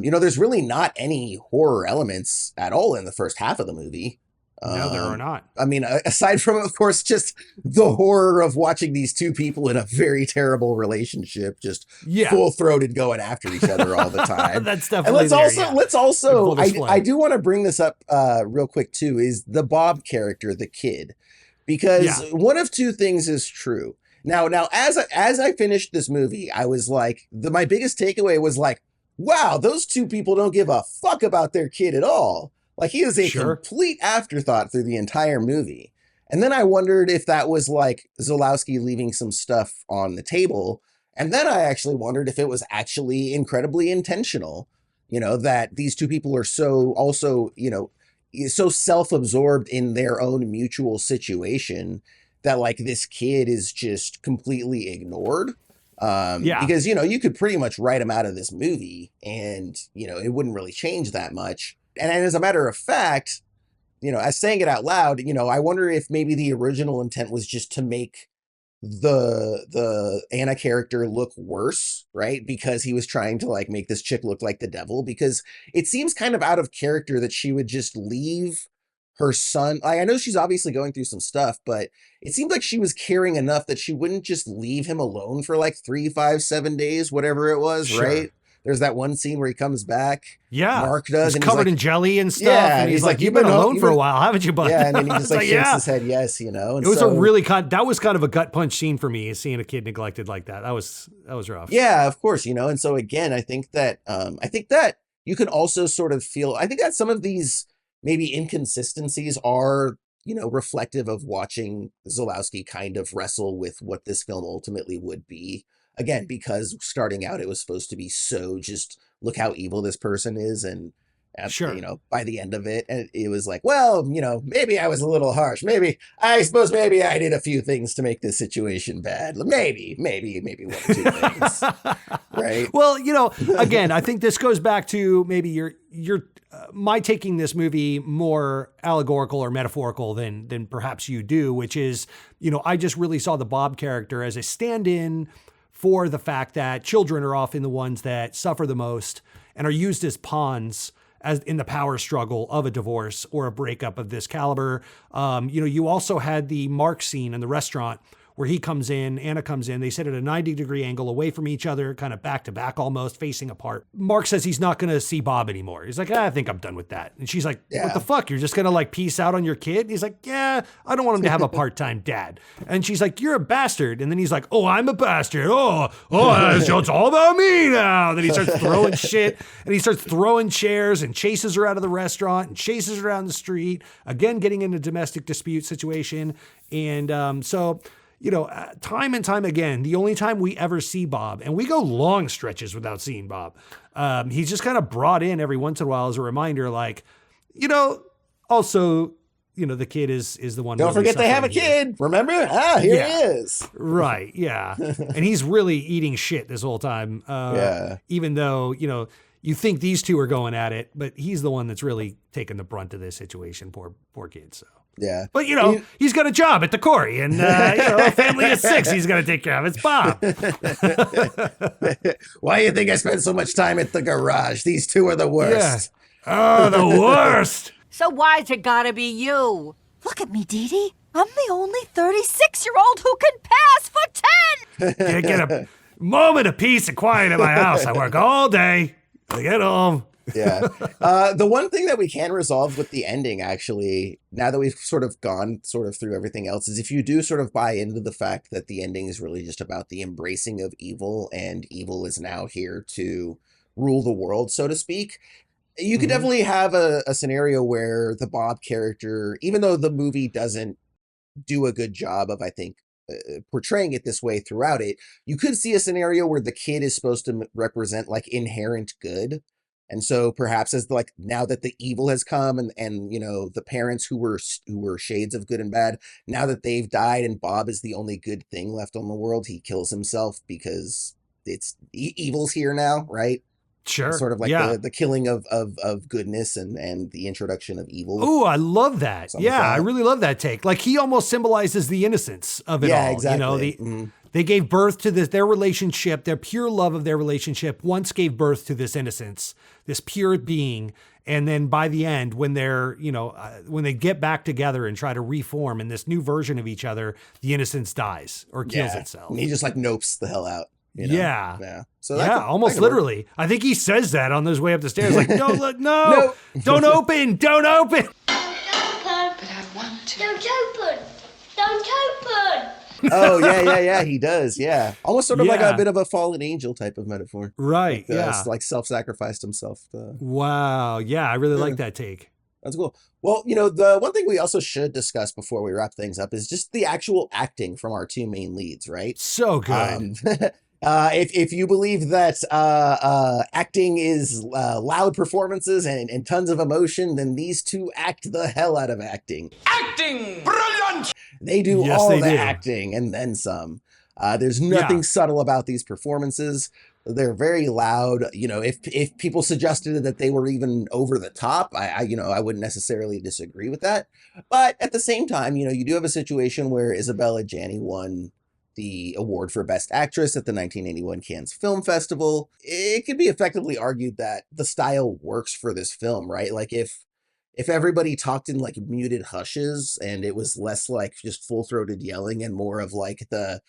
Speaker 1: you know, there's really not any horror elements at all in the first half of the movie.
Speaker 2: No, there are not.
Speaker 1: I mean, aside from, of course, just the horror of watching these two people in a very terrible relationship, just full-throated going after each other all the time.
Speaker 2: That's definitely
Speaker 1: and let's also, I do want to bring this up real quick too, is the Bob character, the kid. Because one of two things is true. Now, as I finished this movie, I was like, my biggest takeaway was like, wow, those two people don't give a fuck about their kid at all. Like, he is a complete afterthought through the entire movie. And then I wondered if that was like Zulawsky leaving some stuff on the table. And then I actually wondered if it was actually incredibly intentional, you know, that these two people are so also, you know, so self-absorbed in their own mutual situation that like this kid is just completely ignored.
Speaker 2: Yeah.
Speaker 1: Because, you know, you could pretty much write him out of this movie and, you know, it wouldn't really change that much. And as a matter of fact, you know, as saying it out loud, you know, I wonder if maybe the original intent was just to make the Anna character look worse, right? Because he was trying to like make this chick look like the devil, because it seems kind of out of character that she would just leave her son. I know she's obviously going through some stuff, but it seemed like she was caring enough that she wouldn't just leave him alone for like 3, 5, 7 days, whatever it was,
Speaker 2: Sure.
Speaker 1: right? There's that one scene where he comes back.
Speaker 2: Yeah.
Speaker 1: Mark does.
Speaker 2: He's
Speaker 1: and
Speaker 2: covered
Speaker 1: like,
Speaker 2: in jelly and stuff.
Speaker 1: Yeah,
Speaker 2: and he's like, you've been alone for a while, haven't you, bud?
Speaker 1: Yeah, and then he just like shakes
Speaker 2: yeah.
Speaker 1: his head yes, you know. And
Speaker 2: It was
Speaker 1: so,
Speaker 2: a really that was kind of a gut punch scene for me, seeing a kid neglected like that. That was rough.
Speaker 1: Yeah, of course, you know. And so again, I think that you can also sort of feel, I think that some of these maybe inconsistencies are, you know, reflective of watching Zulawsky kind of wrestle with what this film ultimately would be. Again, because starting out, it was supposed to be so just look how evil this person is. And,
Speaker 2: Sure.
Speaker 1: you know, by the end of it, and it was like, well, you know, maybe I was a little harsh. I suppose maybe I did a few things to make this situation bad. Maybe 1 or 2 things. Right.
Speaker 2: Well, you know, again, I think this goes back to maybe your my taking this movie more allegorical or metaphorical than perhaps you do, which is, you know, I just really saw the Bob character as a stand-in for the fact that children are often the ones that suffer the most and are used as pawns as in the power struggle of a divorce or a breakup of this caliber. You know, you also had the Mark scene in the restaurant where he comes in, Anna comes in, they sit at a 90-degree angle away from each other, kind of back to back almost, facing apart. Mark says he's not going to see Bob anymore. He's like, I think I'm done with that. And she's like, what the fuck? You're just going to like peace out on your kid? And he's like, yeah, I don't want him to have a part-time dad. And she's like, you're a bastard. And then he's like, oh, I'm a bastard. Oh, it's all about me now. Then he starts throwing shit, and he starts throwing chairs and chases her out of the restaurant and chases her down the street, again, getting into a domestic dispute situation. And so, you know, time and time again, the only time we ever see Bob, and we go long stretches without seeing Bob, he's just kind of brought in every once in a while as a reminder, like, you know, also, you know, the kid is the one.
Speaker 1: Don't forget they have a kid. Remember? Here he is.
Speaker 2: Right. Yeah. And he's really eating shit this whole time. Even though, you know, you think these two are going at it, but he's the one that's really taking the brunt of this situation. Poor kid. So.
Speaker 1: Yeah.
Speaker 2: But, you know, he's got a job at the quarry, and, you know, a family of 6 he's going to take care of. It's Bob.
Speaker 1: Why do you think I spend so much time at the garage? These two are the worst.
Speaker 2: Yeah. Oh, the worst.
Speaker 5: So why's it gotta be you? Look at me, Dee Dee. I'm the only 36-year-old who can pass for 10.
Speaker 2: Can't get a moment of peace and quiet in my house. I work all day. I get home.
Speaker 1: Yeah. The one thing that we can resolve with the ending, actually, now that we've sort of gone through everything else, is if you do sort of buy into the fact that the ending is really just about the embracing of evil, and evil is now here to rule the world, so to speak, you could definitely have a scenario where the Bob character, even though the movie doesn't do a good job of, I think, portraying it this way throughout it, you could see a scenario where the kid is supposed to represent like inherent good. And so perhaps as like, now that the evil has come and, you know, the parents who were shades of good and bad, now that they've died and Bob is the only good thing left on the world, he kills himself because it's evil's here now, right?
Speaker 2: Sure.
Speaker 1: It's sort of like the killing of goodness and the introduction of evil.
Speaker 2: Oh, I love that.
Speaker 1: Something like
Speaker 2: I
Speaker 1: that.
Speaker 2: really love that take. Like, he almost symbolizes the innocence of it all.
Speaker 1: Exactly.
Speaker 2: You know, they gave birth to their relationship, their pure love of their relationship once gave birth to this innocence, this pure being. And then by the end, when they're, you know, when they get back together and try to reform in this new version of each other, the innocence dies or kills itself.
Speaker 1: And he just like nopes the hell out. You know?
Speaker 2: Yeah.
Speaker 1: So
Speaker 2: almost literally. I think he says that on his way up the stairs. Like, no, don't open.
Speaker 6: But I want to.
Speaker 5: Don't open. Don't open.
Speaker 1: Oh, yeah. He does. Yeah. Almost sort of like a bit of a fallen angel type of metaphor.
Speaker 2: Right.
Speaker 1: Like self-sacrificed himself.
Speaker 2: Wow. Yeah. I really like that take.
Speaker 1: That's cool. Well, you know, the one thing we also should discuss before we wrap things up is just the actual acting from our two main leads, right?
Speaker 2: So good.
Speaker 1: If you believe that acting is loud performances and tons of emotion, then these two act the hell out of acting.
Speaker 3: Acting! Brilliant!
Speaker 1: They do
Speaker 2: Yes,
Speaker 1: all
Speaker 2: they
Speaker 1: the
Speaker 2: do.
Speaker 1: acting and then some. There's nothing subtle about these performances. They're very loud. You know, if people suggested that they were even over the top, I wouldn't necessarily disagree with that. But at the same time, you know, you do have a situation where Isabelle Adjani won the award for Best Actress at the 1981 Cannes Film Festival. It could be effectively argued that the style works for this film, right? Like if everybody talked in like muted hushes and it was less like just full-throated yelling and more of like the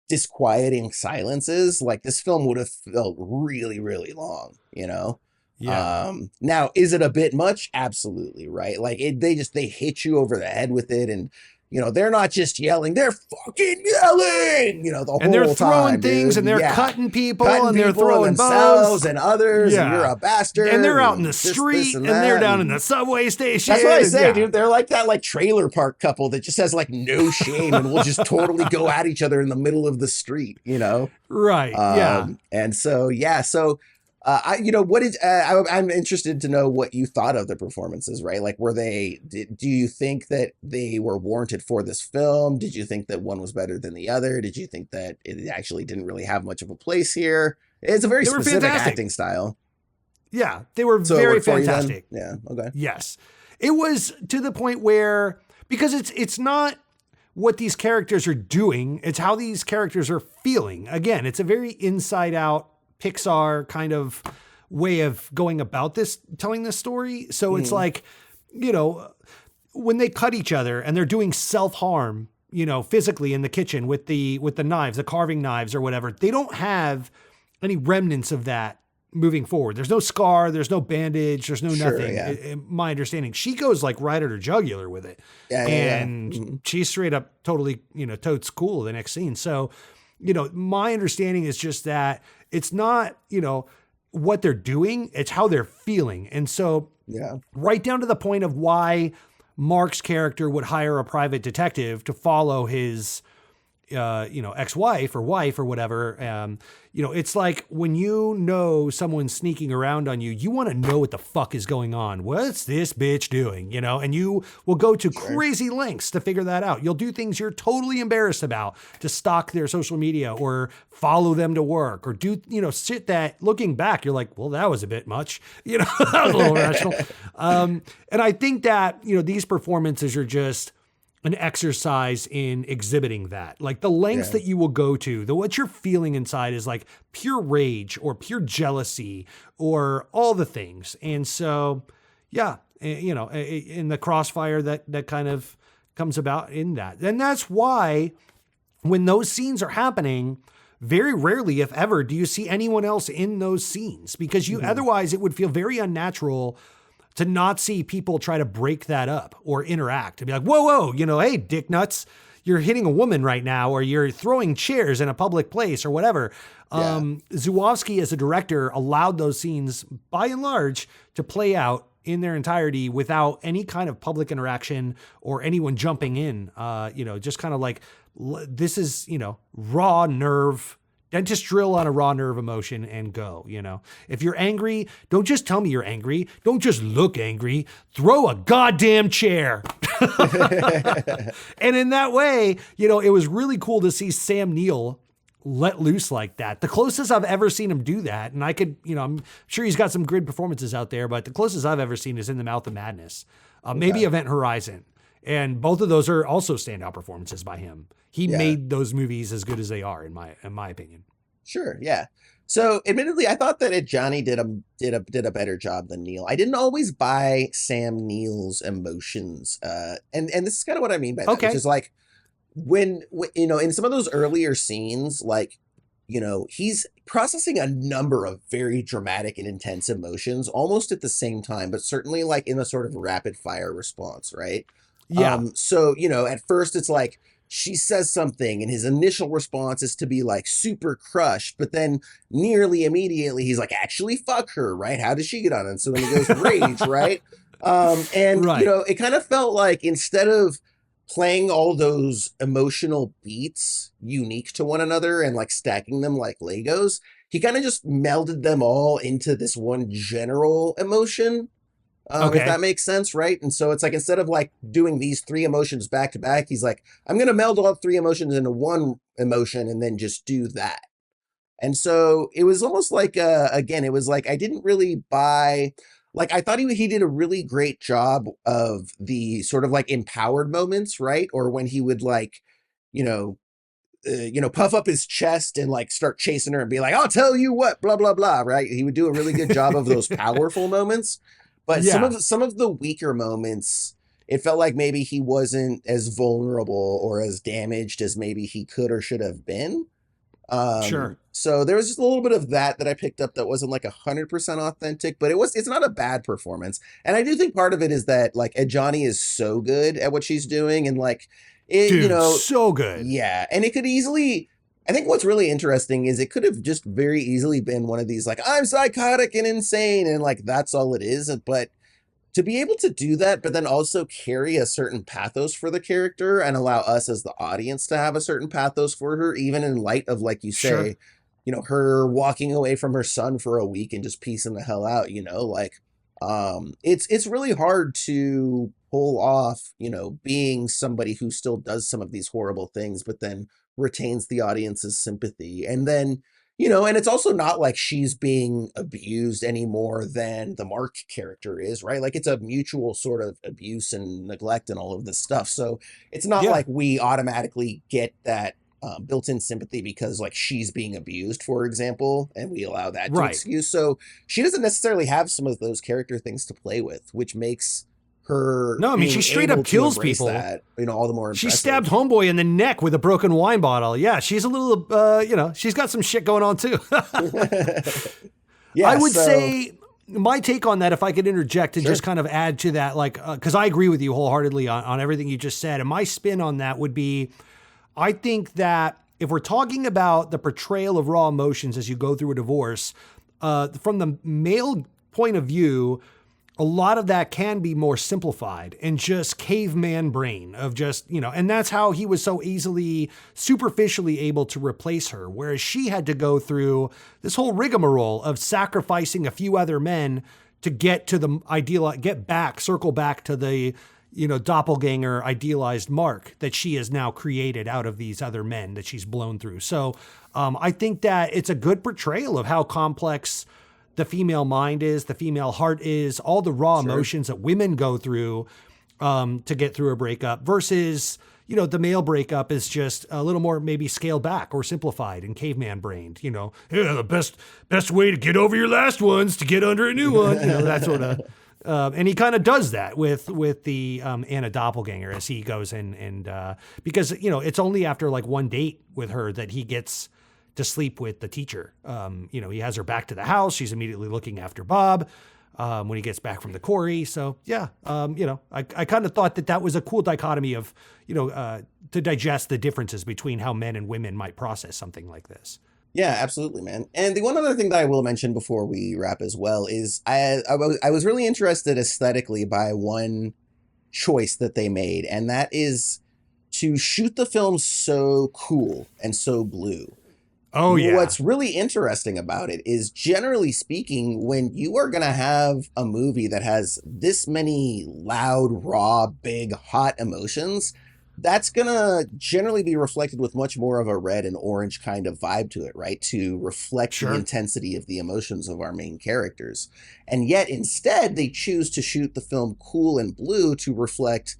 Speaker 1: disquieting silences, like this film would have felt really, really long, you know?
Speaker 2: Yeah.
Speaker 1: Now, is it a bit much? Absolutely, right? Like they hit you over the head with it, and you know, they're not just yelling, they're fucking yelling, you know, the whole time.
Speaker 2: And they're throwing things,
Speaker 1: dude.
Speaker 2: and they're
Speaker 1: Yeah.
Speaker 2: cutting people,
Speaker 1: Cutting
Speaker 2: and they're
Speaker 1: people
Speaker 2: throwing
Speaker 1: themselves
Speaker 2: bows.
Speaker 1: and others, and
Speaker 2: Yeah.
Speaker 1: you're a bastard.
Speaker 2: And they're out in
Speaker 1: and
Speaker 2: the
Speaker 1: this,
Speaker 2: street, and
Speaker 1: that,
Speaker 2: they're down in the subway station.
Speaker 1: That's what I
Speaker 2: and
Speaker 1: say,
Speaker 2: yeah.
Speaker 1: dude. They're like that like trailer park couple that just has like no shame and will just totally go at each other in the middle of the street, you know?
Speaker 2: Right, yeah.
Speaker 1: And so, yeah, so I'm interested to know what you thought of the performances, right? Like, do you think that they were warranted for this film? Did you think that one was better than the other? Did you think that it actually didn't really have much of a place here? It's a very
Speaker 2: They were
Speaker 1: specific
Speaker 2: fantastic.
Speaker 1: acting style.
Speaker 2: Yeah, they were
Speaker 1: So it
Speaker 2: very
Speaker 1: worked for you then?
Speaker 2: fantastic.
Speaker 1: Yeah, okay.
Speaker 2: Yes. It was to the point where, because it's not what these characters are doing, it's how these characters are feeling. Again, it's a very inside out Pixar kind of way of going about this, telling this story. So it's like, you know, when they cut each other and they're doing self-harm, you know, physically in the kitchen with the knives, the carving knives or whatever, they don't have any remnants of that moving forward. There's no scar, there's no bandage, there's no nothing.
Speaker 1: Yeah.
Speaker 2: In my understanding, she goes like right at her jugular with it.
Speaker 1: Yeah,
Speaker 2: And she's straight up totally, you know, totes cool the next scene. So, you know, my understanding is just that it's not, you know, what they're doing, it's how they're feeling. And so right down to the point of why Mark's character would hire a private detective to follow his, ex-wife or wife or whatever. It's like when you know someone's sneaking around on you, you want to know what the fuck is going on. What's this bitch doing? You know, and you will go to crazy lengths to figure that out. You'll do things you're totally embarrassed about to stalk their social media or follow them to work or do, shit that looking back, you're like, well, that was a bit much, that was a little irrational. And I think that, these performances are just an exercise in exhibiting that, like the lengths that you will go to, what you're feeling inside is like pure rage or pure jealousy or all the things. And so, in the crossfire that kind of comes about in that. And that's why when those scenes are happening, very rarely, if ever, do you see anyone else in those scenes, because otherwise it would feel very unnatural to not see people try to break that up or interact and be like, whoa, hey, dick nuts, you're hitting a woman right now, or you're throwing chairs in a public place or whatever. Zulawsky as a director allowed those scenes by and large to play out in their entirety without any kind of public interaction or anyone jumping in, just kind of like, this is, raw nerve. Dentist drill on a raw nerve emotion and go, If you're angry, don't just tell me you're angry. Don't just look angry. Throw a goddamn chair. And in that way, it was really cool to see Sam Neill let loose like that. The closest I've ever seen him do that, and I could, I'm sure he's got some good performances out there, but the closest I've ever seen is in The Mouth of Madness. Maybe Event Horizon. And both of those are also standout performances by him. He made those movies as good as they are, in my opinion.
Speaker 1: Sure, yeah. So, admittedly, I thought that Adjani did a better job than Neil. I didn't always buy Sam Neill's emotions, and this is kind of what I mean by that, which is like when in some of those earlier scenes, like he's processing a number of very dramatic and intense emotions almost at the same time, but certainly like in a sort of rapid fire response, right?
Speaker 2: Yeah.
Speaker 1: So, at first it's like she says something and his initial response is to be like super crushed, but then nearly immediately he's like, actually, fuck her, right? How does she get on? And so then he goes rage, right? It kind of felt like instead of playing all those emotional beats unique to one another and like stacking them like Legos, he kind of just melded them all into this one general emotion. If that makes sense, right? And so it's like, instead of like doing these three emotions back to back, he's like, I'm going to meld all three emotions into one emotion and then just do that. And so it was almost like, again, it was like, I didn't really buy, like, I thought he did a really great job of the sort of like empowered moments, right? Or when he would like, you know, puff up his chest and like start chasing her and be like, I'll tell you what, blah, blah, blah, right? He would do a really good job of those powerful moments. But some of the weaker moments, it felt like maybe he wasn't as vulnerable or as damaged as maybe he could or should have been.
Speaker 2: Sure.
Speaker 1: So there was just a little bit of that I picked up that wasn't like 100% authentic, but it's not a bad performance. And I do think part of it is that like Adjani is so good at what she's doing, and like it,
Speaker 2: Dude, so good.
Speaker 1: Yeah. And it could easily, I think what's really interesting is it could have just very easily been one of these, like, I'm psychotic and insane, and like, that's all it is. But to be able to do that, but then also carry a certain pathos for the character and allow us as the audience to have a certain pathos for her, even in light of, like you say, her walking away from her son for a week and just piecing the hell out, like, it's really hard to pull off, being somebody who still does some of these horrible things, but then retains the audience's sympathy. And then, and it's also not like she's being abused any more than the Mark character is, right? Like, it's a mutual sort of abuse and neglect and all of this stuff. So it's not like we automatically get that built-in sympathy because like she's being abused, for example, and we allow that to excuse. So she doesn't necessarily have some of those character things to play with, which makes her.
Speaker 2: No, I mean, she straight up kills people.
Speaker 1: That, all the more impressive.
Speaker 2: She stabbed homeboy in the neck with a broken wine bottle. Yeah, she's a little, she's got some shit going on too. I would say my take on that, if I could interject and just kind of add to that, like, because I agree with you wholeheartedly on everything you just said. And my spin on that would be, I think that if we're talking about the portrayal of raw emotions as you go through a divorce, from the male point of view, a lot of that can be more simplified and just caveman brain of just, and that's how he was so easily, superficially able to replace her. Whereas she had to go through this whole rigmarole of sacrificing a few other men to get to the ideal, circle back to the, doppelganger idealized Mark that she has now created out of these other men that she's blown through. So I think that it's a good portrayal of how complex the female mind is, the female heart is, all the raw emotions that women go through to get through a breakup versus, the male breakup is just a little more maybe scaled back or simplified and caveman brained, the best way to get over your last one's to get under a new one, that sort of. And he kind of does that with the Anna doppelganger as he goes in and because, it's only after like one date with her that he gets to sleep with the teacher. He has her back to the house. She's immediately looking after Bob when he gets back from the quarry. So yeah, I kind of thought that was a cool dichotomy of, to digest the differences between how men and women might process something like this.
Speaker 1: Yeah, absolutely, man. And the one other thing that I will mention before we wrap as well is I was really interested aesthetically by one choice that they made, and that is to shoot the film so cool and so blue.
Speaker 2: Oh, yeah.
Speaker 1: What's really interesting about it is, generally speaking, when you are going to have a movie that has this many loud, raw, big, hot emotions, that's going to generally be reflected with much more of a red and orange kind of vibe to it, right? To reflect the intensity of the emotions of our main characters. And yet, instead, they choose to shoot the film cool and blue to reflect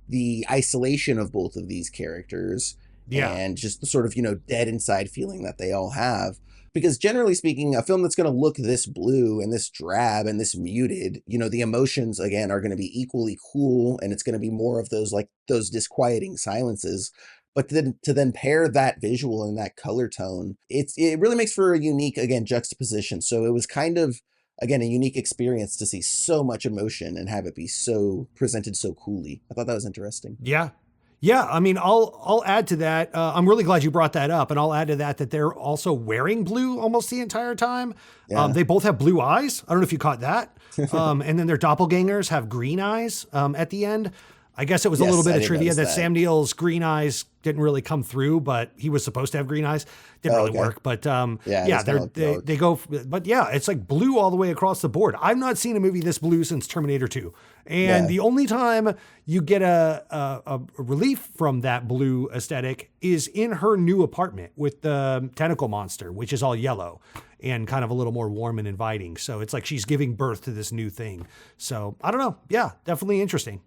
Speaker 1: the isolation of both of these characters. Yeah. And just the sort of, dead inside feeling that they all have. Because generally speaking, a film that's going to look this blue and this drab and this muted, the emotions, again, are going to be equally cool. And it's going to be more of those disquieting silences. But then to pair that visual and that color tone, it really makes for a unique, again, juxtaposition. So it was kind of, again, a unique experience to see so much emotion and have it be so presented so coolly. I thought that was interesting.
Speaker 2: Yeah. Yeah, I mean, I'll add to that. I'm really glad you brought that up, and I'll add to that they're also wearing blue almost the entire time. Yeah. They both have blue eyes. I don't know if you caught that. And then their doppelgangers have green eyes at the end. I guess it was a
Speaker 1: Yes,
Speaker 2: little bit
Speaker 1: I
Speaker 2: of
Speaker 1: did
Speaker 2: trivia
Speaker 1: notice
Speaker 2: that
Speaker 1: that.
Speaker 2: Sam Neill's green eyes didn't really come through, but he was supposed to have green eyes. Didn't
Speaker 1: Oh,
Speaker 2: really
Speaker 1: okay.
Speaker 2: work. But
Speaker 1: Yeah,
Speaker 2: yeah,
Speaker 1: it's kinda like dark.
Speaker 2: they go, but yeah, it's like blue all the way across the board. I've not seen a movie this blue since Terminator 2. And
Speaker 1: Yeah.
Speaker 2: the only time you get a relief from that blue aesthetic is in her new apartment with the tentacle monster, which is all yellow and kind of a little more warm and inviting. So it's like she's giving birth to this new thing. So I don't know. Yeah, definitely interesting.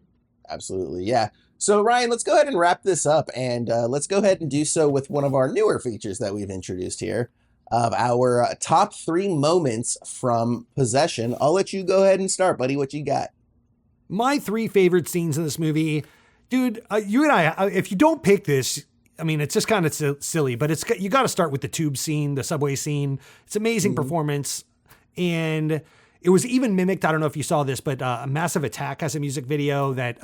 Speaker 1: Absolutely. Yeah. So, Ryan, let's go ahead and wrap this up, and let's go ahead and do so with one of our newer features that we've introduced here of our top 3 moments from Possession. I'll let you go ahead and start, buddy. What you got?
Speaker 2: My 3 favorite scenes in this movie, dude, you and I, if you don't pick this, I mean, it's just kind of silly, but you got to start with the tube scene, the subway scene. It's amazing performance. And it was even mimicked. I don't know if you saw this, but Massive Attack has a music video that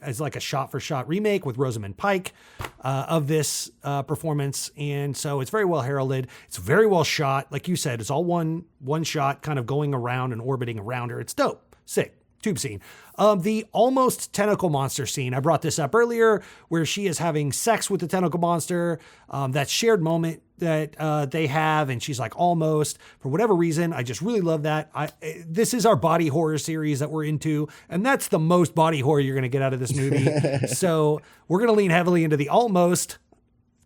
Speaker 2: is like a shot-for-shot remake with Rosamund Pike of this performance. And so it's very well heralded. It's very well shot. Like you said, it's all one shot kind of going around and orbiting around her. It's dope. Sick. Tube scene. The almost tentacle monster scene. I brought this up earlier where she is having sex with the tentacle monster. That shared moment that they have, and she's like, almost, for whatever reason. I just really love that. This is our body horror series that we're into, and that's the most body horror you're going to get out of this movie. So we're going to lean heavily into the almost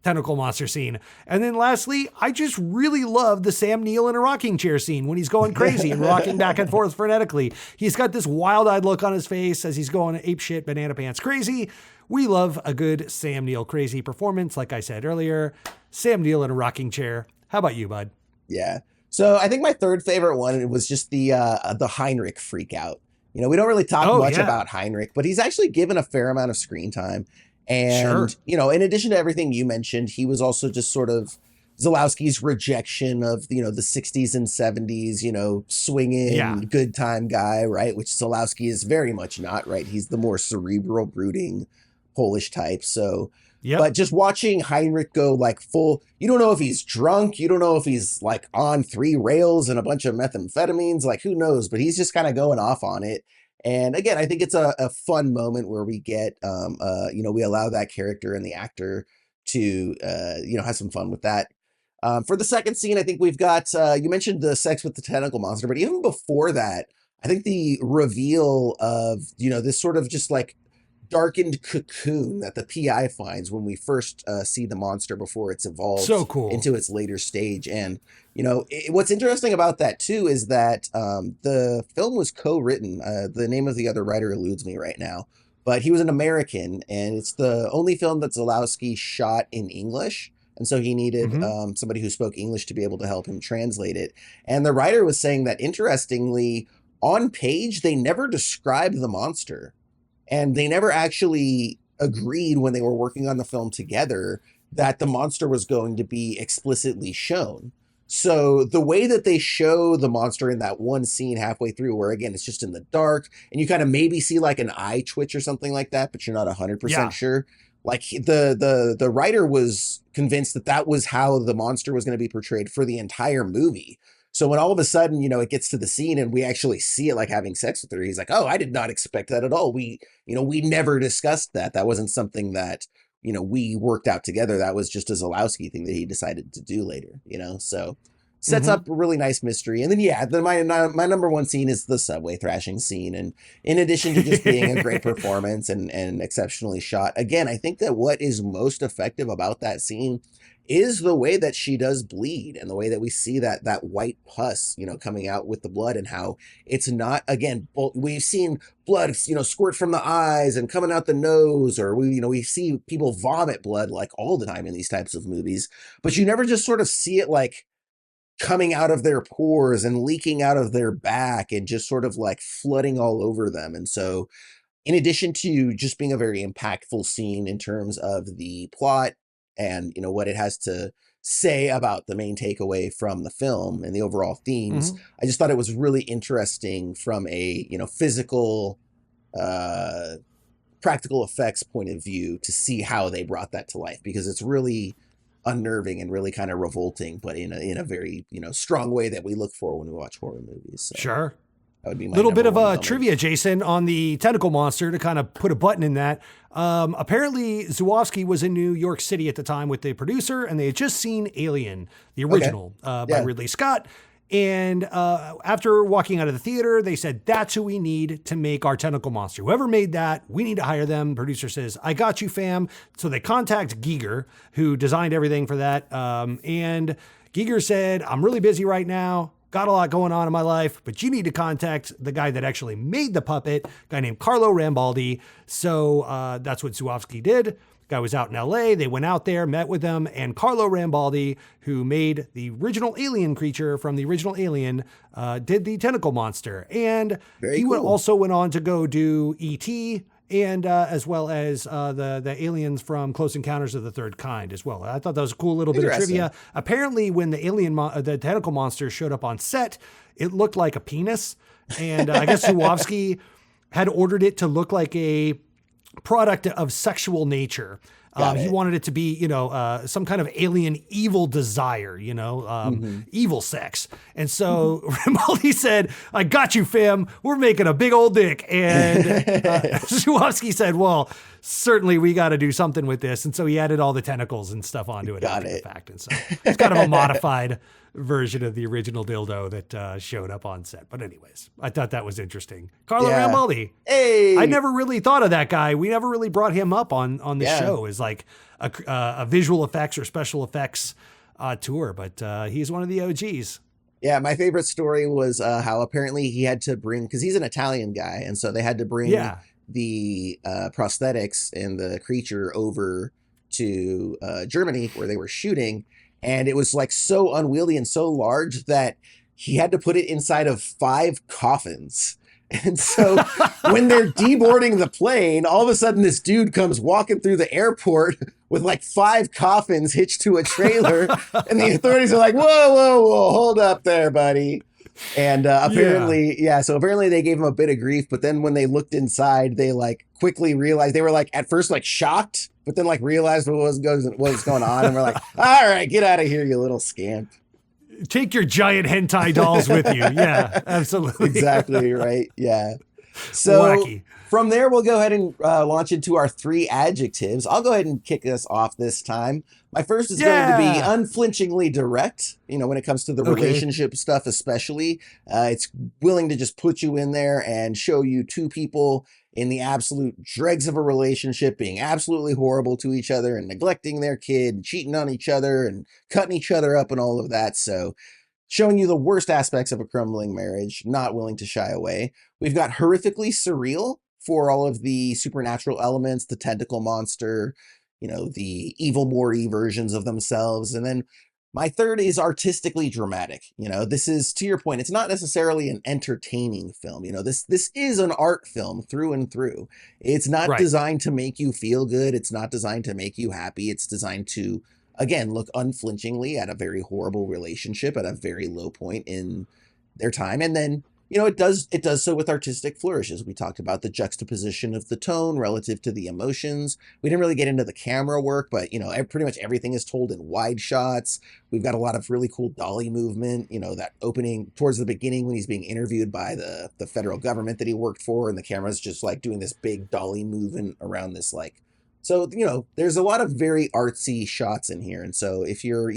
Speaker 2: tentacle monster scene. And then lastly, I just really love the Sam Neill in a rocking chair scene when he's going crazy and rocking back and forth frenetically. He's got this wild-eyed look on his face as he's going apeshit banana pants crazy. We love a good Sam Neill crazy performance. Like I said earlier, Sam Neill in a rocking chair. How about you, bud?
Speaker 1: Yeah. So I think my third favorite one was just the Heinrich freak out. You know, we don't really talk much about Heinrich, but he's actually given a fair amount of screen time. And, you know, in addition to everything you mentioned, he was also just sort of Zulawsky's rejection of, you know, the 60s and 70s, you know, swinging good time guy, right? Which Zulawsky is very much not, right? He's the more cerebral, brooding Polish type. So, but just watching Heinrich go like full, you don't know if he's drunk. You don't know if he's like on 3 rails and a bunch of methamphetamines, like who knows, but he's just kind of going off on it. And again, I think it's a fun moment where we get, you know, we allow that character and the actor to, you know, have some fun with that. For the second scene, I think we've got, you mentioned the sex with the tentacle monster, but even before that, I think the reveal of, you know, this sort of just like darkened cocoon that the PI finds when we first see the monster before it's evolved into its later stage. And, you know, what's interesting about that too is that the film was co-written. The name of the other writer eludes me right now, but he was an American, and it's the only film that Zulawsky shot in English. And so he needed somebody who spoke English to be able to help him translate it. And the writer was saying that, interestingly, on page, they never described the monster. And they never actually agreed when they were working on the film together that the monster was going to be explicitly shown. So the way that they show the monster in that one scene halfway through, where again, it's just in the dark and you kind of maybe see like an eye twitch or something like that, but you're not 100% sure. Like the writer was convinced that that was how the monster was going to be portrayed for the entire movie. So when all of a sudden, you know, it gets to the scene and we actually see it like having sex with her, he's like, oh, I did not expect that at all. We never discussed that. That wasn't something that, you know, we worked out together. That was just a Zulawsky thing that he decided to do later, you know? So sets up a really nice mystery. And then my number one scene is the subway thrashing scene. And in addition to just being a great performance and exceptionally shot, again, I think that what is most effective about that scene is the way that she does bleed and the way that we see that white pus, you know, coming out with the blood, and how it's not, again, we've seen blood, you know, squirt from the eyes and coming out the nose, or we see people vomit blood like all the time in these types of movies, but you never just sort of see it like coming out of their pores and leaking out of their back and just sort of like flooding all over them. And so in addition to just being a very impactful scene in terms of the plot and, you know, what it has to say about the main takeaway from the film and the overall themes, I just thought it was really interesting from a, you know, physical, practical effects point of view to see how they brought that to life, because it's really unnerving and really kind of revolting, but in a very, you know, strong way that we look for when we watch horror movies. So.
Speaker 2: Sure.
Speaker 1: That would be my
Speaker 2: little bit of
Speaker 1: number
Speaker 2: a
Speaker 1: one moment.
Speaker 2: trivia, Jason, on the tentacle monster to kind of put a button in that. Apparently, Zulawsky was in New York City at the time with the producer, and they had just seen Alien, the original, by Ridley Scott. And after walking out of the theater, they said, that's who we need to make our tentacle monster. Whoever made that, we need to hire them. Producer says, I got you, fam. So they contact Giger, who designed everything for that. And Giger said, I'm really busy right now. Got a lot going on in my life, but you need to contact the guy that actually made the puppet, a guy named Carlo Rambaldi. So that's what Zulawsky did. The guy was out in LA. They went out there, met with him, and Carlo Rambaldi, who made the original alien creature from the original Alien, did the tentacle monster. And he also went on to go do E.T., and as well as the aliens from Close Encounters of the Third Kind as well. I thought that was a cool little bit of trivia. Apparently, when the the tentacle monster showed up on set, it looked like a penis. And I guess Zulawsky had ordered it to look like a product of sexual nature. He wanted it to be, some kind of alien evil desire, evil sex. And so Rambaldi said, I got you, fam. We're making a big old dick. And Zulawsky said, well, certainly we got to do something with this. And so he added all the tentacles and stuff onto it after the fact. And so it's kind of a modified version of the original dildo that showed up on set. But anyways, I thought that was interesting. Carlo Rambaldi.
Speaker 1: Hey,
Speaker 2: I never really thought of that guy. We never really brought him up on the show as like a visual effects or special effects tour, but he's one of the OGs.
Speaker 1: Yeah, my favorite story was how apparently he had to bring, because he's an Italian guy, and so they had to bring the prosthetics and the creature over to Germany where they were shooting. And it was like so unwieldy and so large that he had to put it inside of 5 coffins. And so when they're deboarding the plane, all of a sudden this dude comes walking through the airport with like 5 coffins hitched to a trailer. And the authorities are like, whoa, hold up there, buddy. And apparently they gave him a bit of grief. But then when they looked inside, they like quickly realized, they were like at first like shocked, but then like realized what was going on. And we're like, all right, get out of here, you little scamp.
Speaker 2: Take your giant hentai dolls with you. Yeah, absolutely.
Speaker 1: Exactly right. Yeah. So
Speaker 2: wacky.
Speaker 1: From there, we'll go ahead and launch into our 3 adjectives. I'll go ahead and kick us off this time. My first is going to be unflinchingly direct. When it comes to the relationship stuff, especially, it's willing to just put you in there and show you 2 people in the absolute dregs of a relationship being absolutely horrible to each other and neglecting their kid, and cheating on each other and cutting each other up and all of that. So showing you the worst aspects of a crumbling marriage, not willing to shy away. We've got horrifically surreal for all of the supernatural elements, the tentacle monster, the evil Morty versions of themselves. And then my third is artistically dramatic. This is, to your point, it's not necessarily an entertaining film. This is an art film through and through. It's not designed to make you feel good. It's not designed to make you happy. It's designed to, again, look unflinchingly at a very horrible relationship at a very low point in their time. And then, it does so with artistic flourishes. We talked about the juxtaposition of the tone relative to the emotions. We didn't really get into the camera work, but, pretty much everything is told in wide shots. We've got a lot of really cool dolly movement, that opening towards the beginning when he's being interviewed by the federal government that he worked for, and the camera's just like doing this big dolly movement around this, like, so, there's a lot of very artsy shots in here. And so if you're,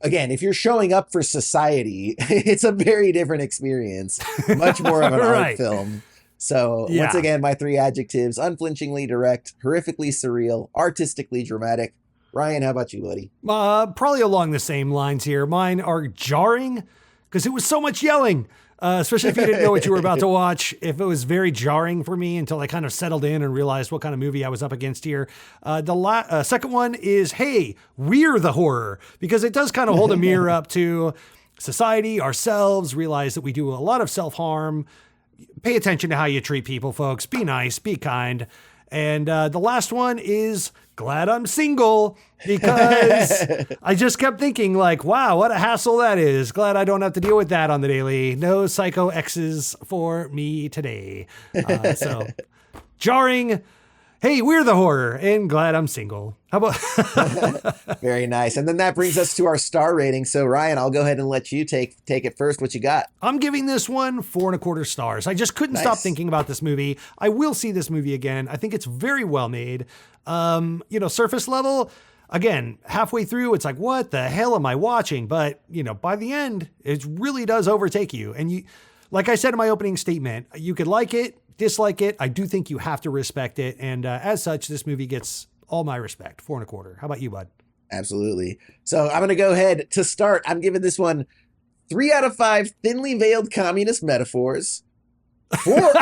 Speaker 1: again, if you're showing up for society, it's a very different experience, much more of an art film. So once again, my 3 adjectives: unflinchingly direct, horrifically surreal, artistically dramatic. Ryan, how about you, buddy?
Speaker 2: Probably along the same lines here. Mine are jarring because it was so much yelling. Especially if you didn't know what you were about to watch. If it was very jarring for me until I kind of settled in and realized what kind of movie I was up against here. The second one is, hey, we're the horror, because it does kind of hold a mirror up to society, ourselves, realize that we do a lot of self-harm. Pay attention to how you treat people, folks. Be nice, be kind. And the last one is glad I'm single, because I just kept thinking like, wow, what a hassle that is. Glad I don't have to deal with that on the daily. No psycho exes for me today. So jarring. Hey, we're the horror, and glad I'm single. How about?
Speaker 1: Very nice. And then that brings us to our star rating. So Ryan, I'll go ahead and let you take it first. What you got?
Speaker 2: I'm giving this one 4.25 stars. I just couldn't stop thinking about this movie. I will see this movie again. I think it's very well made. Surface level, again, halfway through, it's like, what the hell am I watching? But, by the end, it really does overtake you. And like I said in my opening statement, you could like it, dislike it. I do think you have to respect it. And as such, this movie gets all my respect. 4.25. How about you, bud?
Speaker 1: Absolutely. So I'm going to go ahead to start. I'm giving this one 3 out of 5 thinly veiled communist metaphors, 4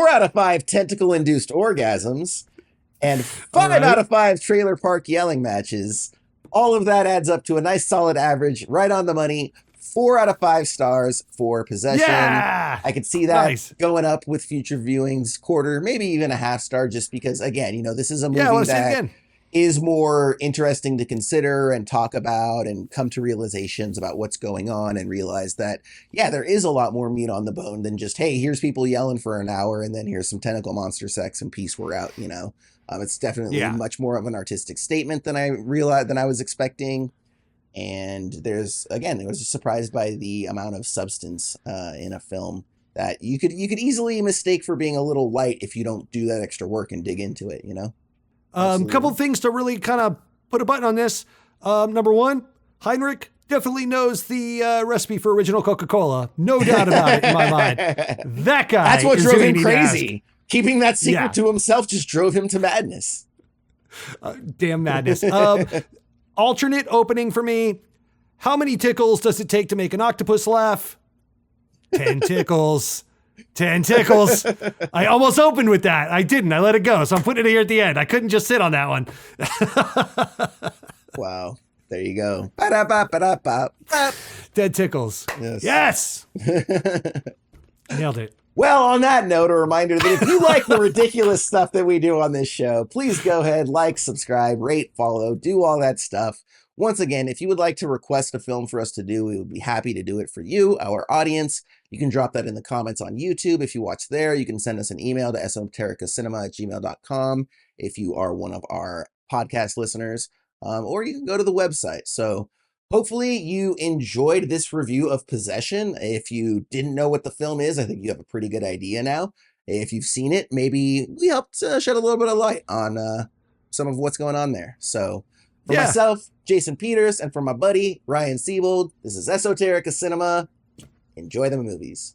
Speaker 1: out of 5 tentacle-induced orgasms, and 5 out of 5 trailer park yelling matches. All of that adds up to a nice solid average, right on the money. 4 out of 5 stars for Possession.
Speaker 2: Yeah!
Speaker 1: I could see that
Speaker 2: Nice.
Speaker 1: going up with future viewings, quarter, maybe even a half star, just because, again, this is a movie that is more interesting to consider and talk about and come to realizations about what's going on and realize that, yeah, there is a lot more meat on the bone than just, hey, here's people yelling for an hour and then here's some tentacle monster sex and peace, we're out, It's definitely much more of an artistic statement than I was expecting. And I was just surprised by the amount of substance in a film that you could easily mistake for being a little light if you don't do that extra work and dig into it,
Speaker 2: Couple things to really kind of put a button on this. Number one, Heinrich definitely knows the recipe for original Coca-Cola. No doubt about it in my mind. That guy.
Speaker 1: That's what drove him crazy. Keeping that secret to himself just drove him to madness.
Speaker 2: Damn madness. Alternate opening for me. How many tickles does it take to make an octopus laugh? 10 tickles. 10 tickles. I almost opened with that. I didn't. I let it go. So I'm putting it here at the end. I couldn't just sit on that one.
Speaker 1: Wow. There you go. Ba-da-ba-ba-da-ba.
Speaker 2: 10 tickles. Yes. Nailed it.
Speaker 1: Well, on that note, a reminder that if you like the ridiculous stuff that we do on this show, please go ahead, like, subscribe, rate, follow, do all that stuff. Once again, if you would like to request a film for us to do, we would be happy to do it for you, our audience. You can drop that in the comments on YouTube. If you watch there, you can send us an email to esotericacinema@gmail.com if you are one of our podcast listeners, or you can go to the website. So hopefully you enjoyed this review of Possession. If you didn't know what the film is, I think you have a pretty good idea now. If you've seen it, maybe we helped shed a little bit of light on some of what's going on there. So for myself, Jason Peters, and for my buddy, Ryan Siebold, this is Esoterica Cinema. Enjoy the movies.